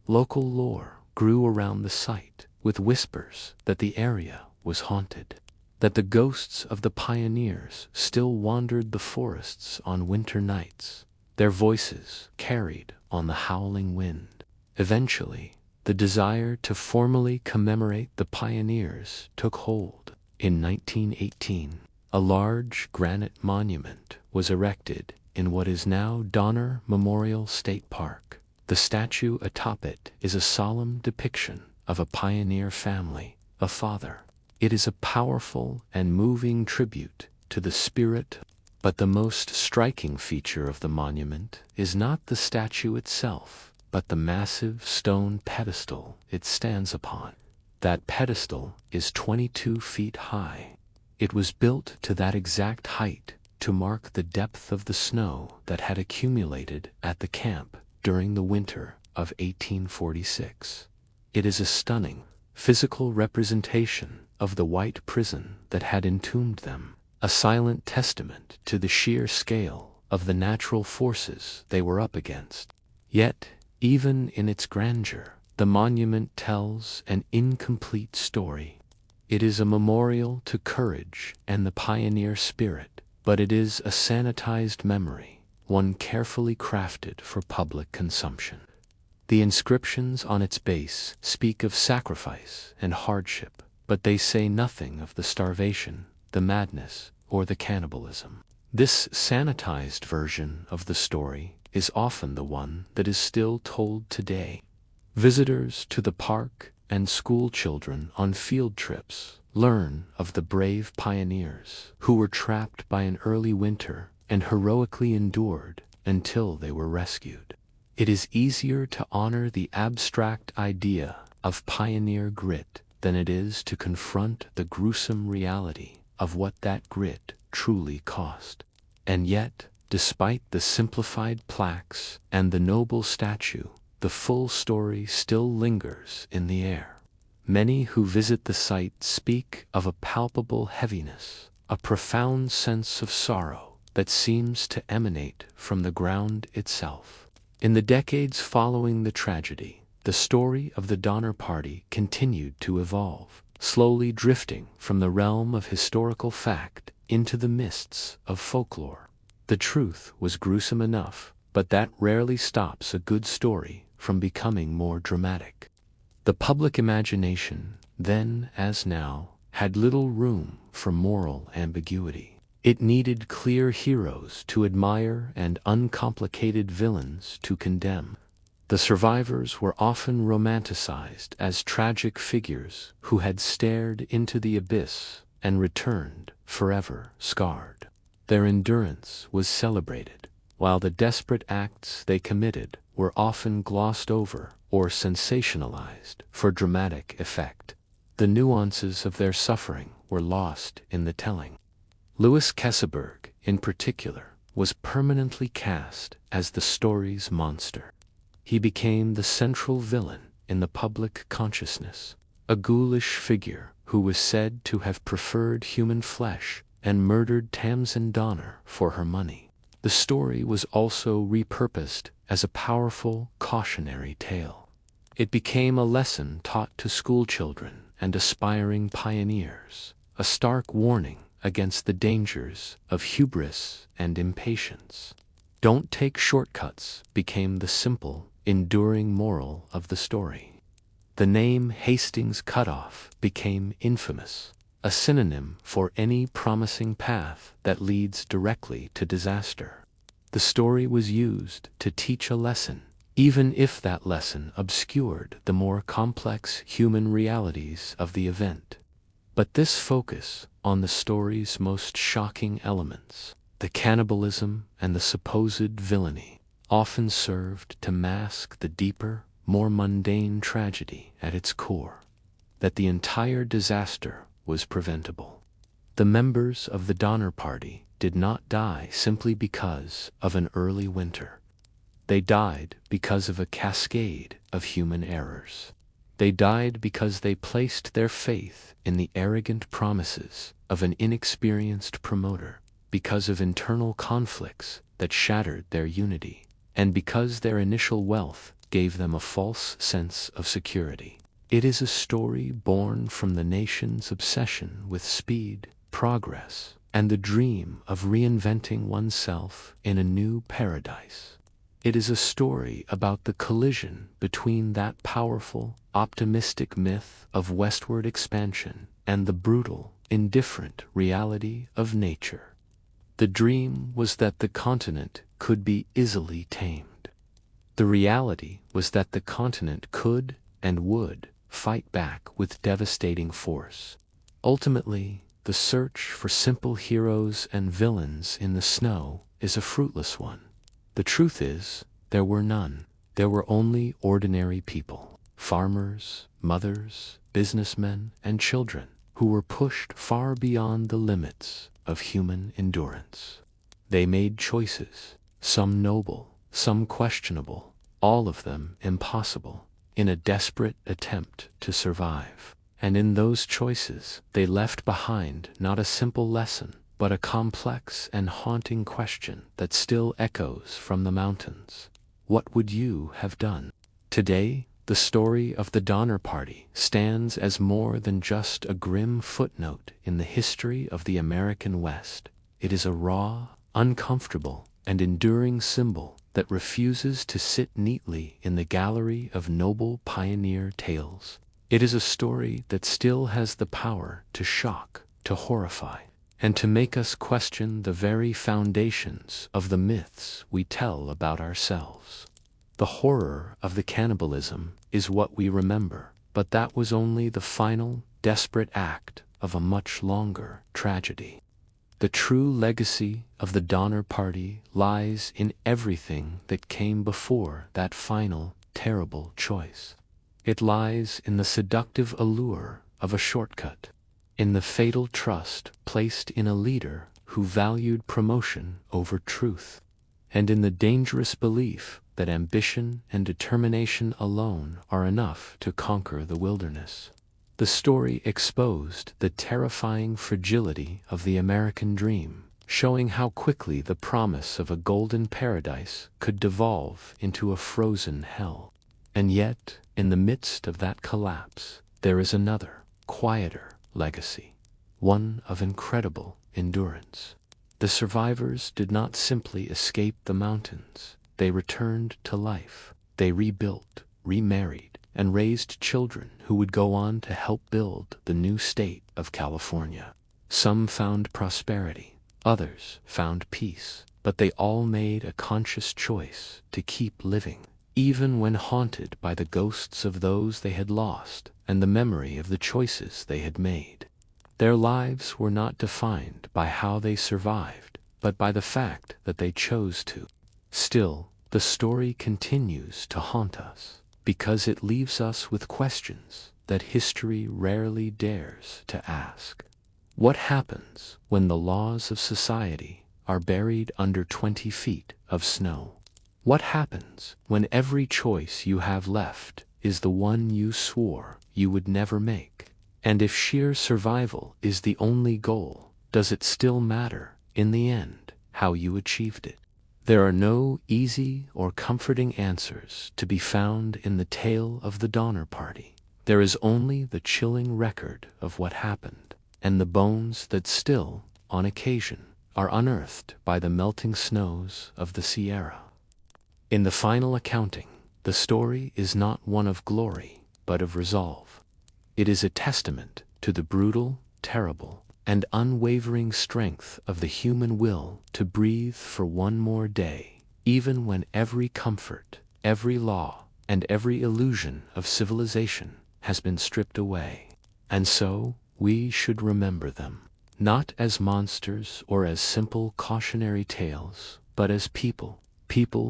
Local lore grew around the site, with whispers that the area was haunted, that the ghosts of the pioneers still wandered the forests on winter nights, their voices carried on the howling wind. Eventually, the desire to formally commemorate the pioneers took hold. In 1918, a large granite monument was erected in what is now Donner Memorial State Park. The statue atop it is a solemn depiction of a pioneer family, a father, It is a powerful and moving tribute to the spirit, but the most striking feature of the monument is not the statue itself, but the massive stone pedestal it stands upon. That pedestal is 22 feet high. It was built to that exact height to mark the depth of the snow that had accumulated at the camp during the winter of 1846. It is a stunning, physical representation of the white prison that had entombed them, a silent testament to the sheer scale of the natural forces they were up against. Yet, even in its grandeur, the monument tells an incomplete story. It is a memorial to courage and the pioneer spirit, but it is a sanitized memory, one carefully crafted for public consumption. The inscriptions on its base speak of sacrifice and hardship, but they say nothing of the starvation, the madness, or the cannibalism. This sanitized version of the story is often the one that is still told today. Visitors to the park and school children on field trips learn of the brave pioneers who were trapped by an early winter and heroically endured until they were rescued. It is easier to honor the abstract idea of pioneer grit than it is to confront the gruesome reality of what that grit truly cost. And yet, despite the simplified plaques and the noble statue, the full story still lingers in the air. Many who visit the site speak of a palpable heaviness, a profound sense of sorrow that seems to emanate from the ground itself. In the decades following the tragedy, the story of the Donner Party continued to evolve, slowly drifting from the realm of historical fact into the mists of folklore. The truth was gruesome enough, but that rarely stops a good story from becoming more dramatic. The public imagination, then as now, had little room for moral ambiguity. It needed clear heroes to admire and uncomplicated villains to condemn. The survivors were often romanticized as tragic figures who had stared into the abyss and returned forever scarred. Their endurance was celebrated, while the desperate acts they committed were often glossed over or sensationalized for dramatic effect. The nuances of their suffering were lost in the telling. Louis Kesselberg, in particular, was permanently cast as the story's monster. He became the central villain in the public consciousness, a ghoulish figure who was said to have preferred human flesh and murdered Tamsin Donner for her money. The story was also repurposed as a powerful cautionary tale. It became a lesson taught to schoolchildren and aspiring pioneers, a stark warning against the dangers of hubris and impatience. Don't take shortcuts became the simple, enduring moral of the story. The name Hastings Cutoff became infamous, a synonym for any promising path that leads directly to disaster. The story was used to teach a lesson, even if that lesson obscured the more complex human realities of the event. But this focus on the story's most shocking elements, the cannibalism and the supposed villainy, often served to mask the deeper, more mundane tragedy at its core, that the entire disaster was preventable. The members of the Donner Party did not die simply because of an early winter. They died because of a cascade of human errors. They died because they placed their faith in the arrogant promises of an inexperienced promoter, because of internal conflicts that shattered their unity, and because their initial wealth gave them a false sense of security. It is a story born from the nation's obsession with speed, progress, and the dream of reinventing oneself in a new paradise. It is a story about the collision between that powerful, optimistic myth of westward expansion and the brutal, indifferent reality of nature. The dream was that the continent could be easily tamed. The reality was that the continent could and would fight back with devastating force. Ultimately, the search for simple heroes and villains in the snow is a fruitless one. The truth is, there were none. There were only ordinary people, farmers, mothers, businessmen, and children, who were pushed far beyond the limits of human endurance. They made choices, some noble, some questionable, all of them impossible, in a desperate attempt to survive. And in those choices, they left behind not a simple lesson, but a complex and haunting question that still echoes from the mountains. What would you have done? Today, the story of the Donner Party stands as more than just a grim footnote in the history of the American West. It is a raw, uncomfortable, and enduring symbol that refuses to sit neatly in the gallery of noble pioneer tales. It is a story that still has the power to shock, to horrify, and to make us question the very foundations of the myths we tell about ourselves. The horror of the cannibalism is what we remember, but that was only the final, desperate act of a much longer tragedy. The true legacy of the Donner Party lies in everything that came before that final, terrible choice. It lies in the seductive allure of a shortcut, in the fatal trust placed in a leader who valued promotion over truth, and in the dangerous belief that ambition and determination alone are enough to conquer the wilderness. The story exposed the terrifying fragility of the American dream, showing how quickly the promise of a golden paradise could devolve into a frozen hell. And yet, in the midst of that collapse, there is another, quieter legacy, one of incredible endurance. The survivors did not simply escape the mountains. They returned to life. They rebuilt, remarried, and raised children who would go on to help build the new state of California. Some found prosperity, others found peace, but they all made a conscious choice to keep living, even when haunted by the ghosts of those they had lost and the memory of the choices they had made. Their lives were not defined by how they survived, but by the fact that they chose to. Still, the story continues to haunt us, because it leaves us with questions that history rarely dares to ask. What happens when the laws of society are buried under 20 feet of snow? What happens when every choice you have left is the one you swore you would never make? And if sheer survival is the only goal, does it still matter, in the end, how you achieved it? There are no easy or comforting answers to be found in the tale of the Donner Party. There is only the chilling record of what happened, and the bones that still, on occasion, are unearthed by the melting snows of the Sierra. In the final accounting, the story is not one of glory, but of resolve. It is a testament to the brutal, terrible, and unwavering strength of the human will to breathe for one more day, even when every comfort, every law, and every illusion of civilization has been stripped away. And so, we should remember them, not as monsters or as simple cautionary tales, but as people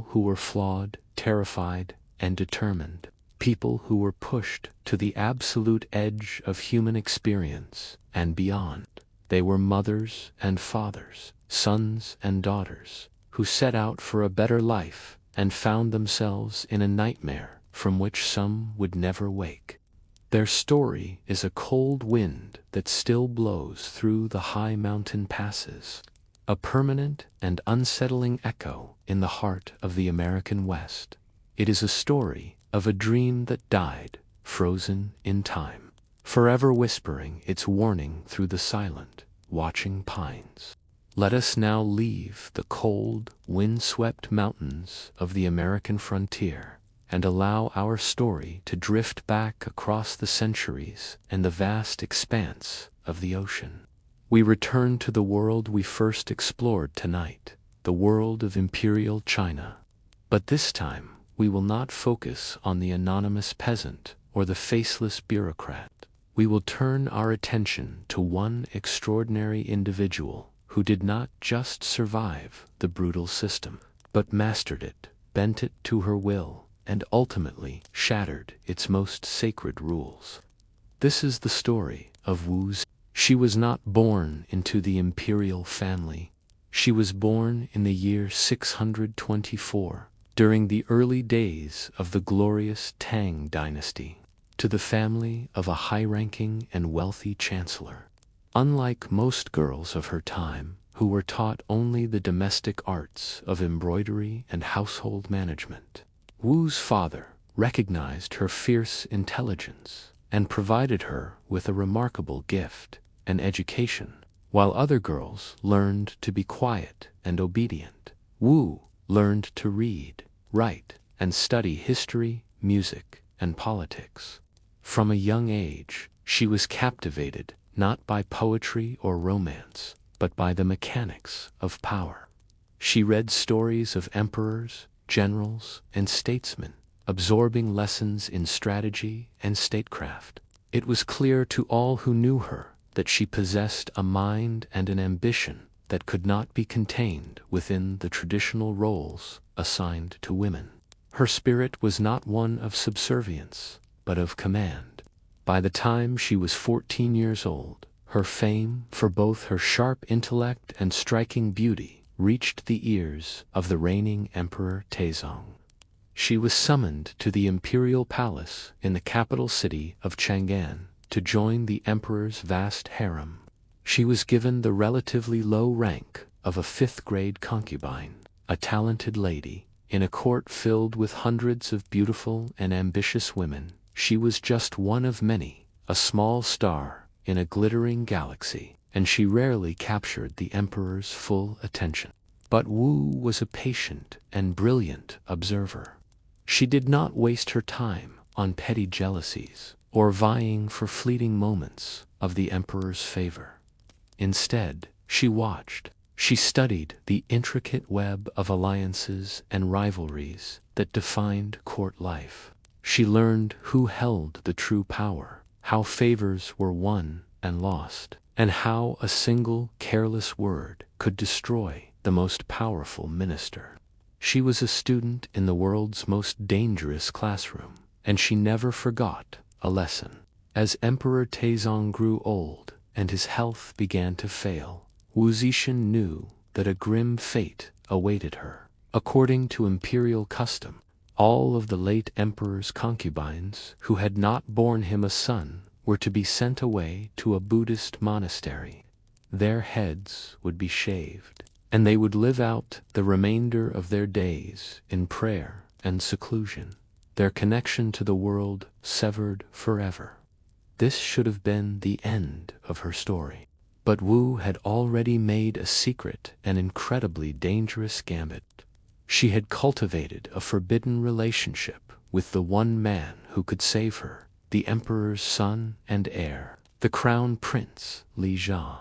who were flawed, terrified, and determined, people who were pushed to the absolute edge of human experience and beyond. They were mothers and fathers, sons and daughters, who set out for a better life and found themselves in a nightmare from which some would never wake. Their story is a cold wind that still blows through the high mountain passes, a permanent and unsettling echo in the heart of the American West. It is a story of a dream that died, frozen in time, forever whispering its warning through the silent, watching pines. Let us now leave the cold, wind-swept mountains of the American frontier and allow our story to drift back across the centuries and the vast expanse of the ocean. We return to the world we first explored tonight, the world of Imperial China. But this time, we will not focus on the anonymous peasant or the faceless bureaucrat. we will turn our attention to one extraordinary individual who did not just survive the brutal system, but mastered it, bent it to her will, and ultimately shattered its most sacred rules. This is the story of Wu Zetian. She was not born into the imperial family. She was born in the year 624, during the early days of the glorious Tang dynasty, to the family of a high-ranking and wealthy chancellor. Unlike most girls of her time, who were taught only the domestic arts of embroidery and household management, Wu's father recognized her fierce intelligence and provided her with a remarkable gift, an education. While other girls learned to be quiet and obedient, Wu learned to read, write, and study history, music, and politics. From a young age, she was captivated not by poetry or romance, but by the mechanics of power. She read stories of emperors, generals, and statesmen, absorbing lessons in strategy and statecraft. It was clear to all who knew her that she possessed a mind and an ambition that could not be contained within the traditional roles assigned to women. Her spirit was not one of subservience, but of command. By the time she was 14 years old, her fame for both her sharp intellect and striking beauty reached the ears of the reigning Emperor Taizong. She was summoned to the imperial palace in the capital city of Chang'an to join the emperor's vast harem. She was given the relatively low rank of a fifth-grade concubine, a talented lady. In a court filled with hundreds of beautiful and ambitious women, she was just one of many, a small star in a glittering galaxy, and she rarely captured the emperor's full attention. But Wu was a patient and brilliant observer. She did not waste her time on petty jealousies or vying for fleeting moments of the emperor's favor. Instead, she watched. She studied the intricate web of alliances and rivalries that defined court life. She learned who held the true power, how favors were won and lost, and how a single careless word could destroy the most powerful minister. She was a student in the world's most dangerous classroom, and she never forgot a lesson. As Emperor Taizong grew old and his health began to fail, Wu Zetian knew that a grim fate awaited her. According to imperial custom, all of the late emperor's concubines who had not borne him a son were to be sent away to a Buddhist monastery. Their heads would be shaved, and they would live out the remainder of their days in prayer and seclusion, their connection to the world severed forever. This should have been the end of her story. But Wu had already made a secret and incredibly dangerous gambit. She had cultivated a forbidden relationship with the one man who could save her, the emperor's son and heir, the crown prince, Li Jia.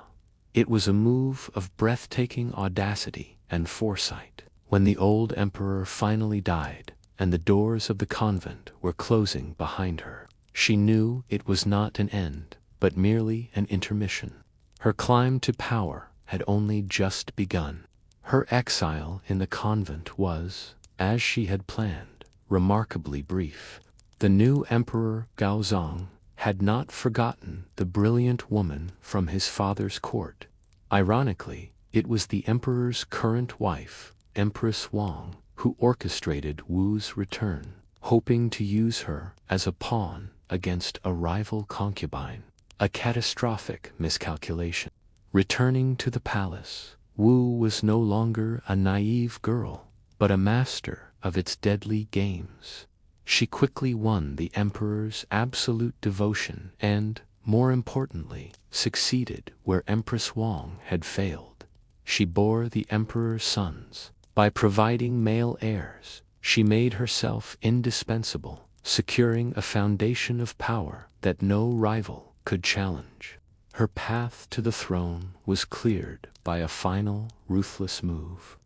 It was a move of breathtaking audacity and foresight. When the old emperor finally died, and the doors of the convent were closing behind her, she knew it was not an end, but merely an intermission. Her climb to power had only just begun. Her exile in the convent was, as she had planned, remarkably brief. The new emperor Gaozong had not forgotten the brilliant woman from his father's court. Ironically, it was the emperor's current wife, Empress Wang, who orchestrated Wu's return, hoping to use her as a pawn against a rival concubine. A catastrophic miscalculation. Returning to the palace, Wu was no longer a naive girl, but a master of its deadly games. She quickly won the emperor's absolute devotion and, more importantly, succeeded where Empress Wang had failed. She bore the emperor's sons. By providing male heirs, she made herself indispensable, securing a foundation of power that no rival could challenge. Her path to the throne was cleared by a final, ruthless move.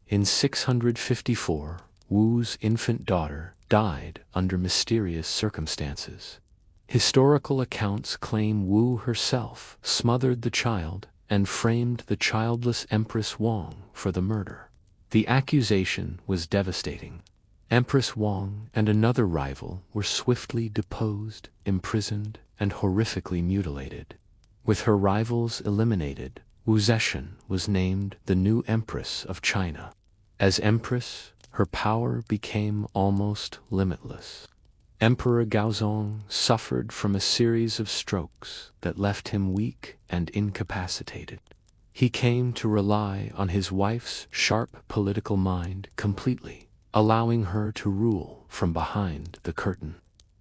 In 654, Wu's infant daughter died under mysterious circumstances. Historical accounts claim Wu herself smothered the child and framed the childless Empress Wang for the murder. The accusation was devastating. Empress Wang and another rival were swiftly deposed, imprisoned, and horrifically mutilated. With her rivals eliminated, Wu Zetian was named the new Empress of China. As Empress, her power became almost limitless. Emperor Gaozong suffered from a series of strokes that left him weak and incapacitated. He came to rely on his wife's sharp political mind completely, allowing her to rule from behind the curtain.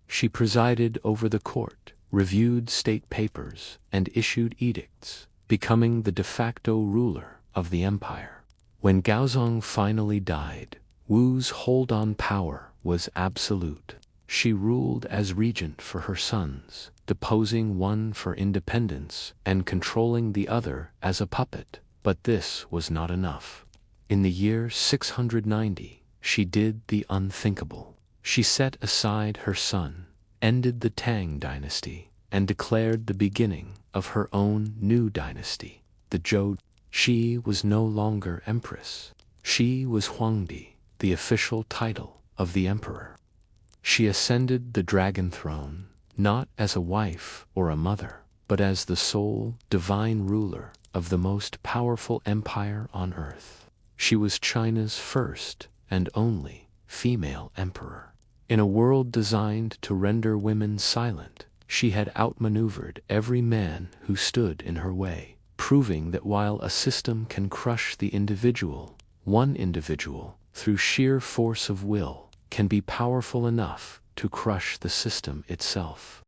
She presided over the court, reviewed state papers, and issued edicts, becoming the de facto ruler of the empire. When Gaozong finally died, Wu's hold on power was absolute. She ruled as regent for her sons, deposing one for independence and controlling the other as a puppet. But this was not enough. In the year 690, she did the unthinkable. She set aside her son, ended the Tang dynasty, and declared the beginning of her own new dynasty, the Zhou. She was no longer empress. She was Huangdi, the official title of the emperor. She ascended the dragon throne, not as a wife or a mother, but as the sole divine ruler of the most powerful empire on earth. She was China's first and only female emperor. In a world designed to render women silent, she had outmaneuvered every man who stood in her way, proving that while a system can crush the individual, one individual, through sheer force of will, can be powerful enough to crush the system itself.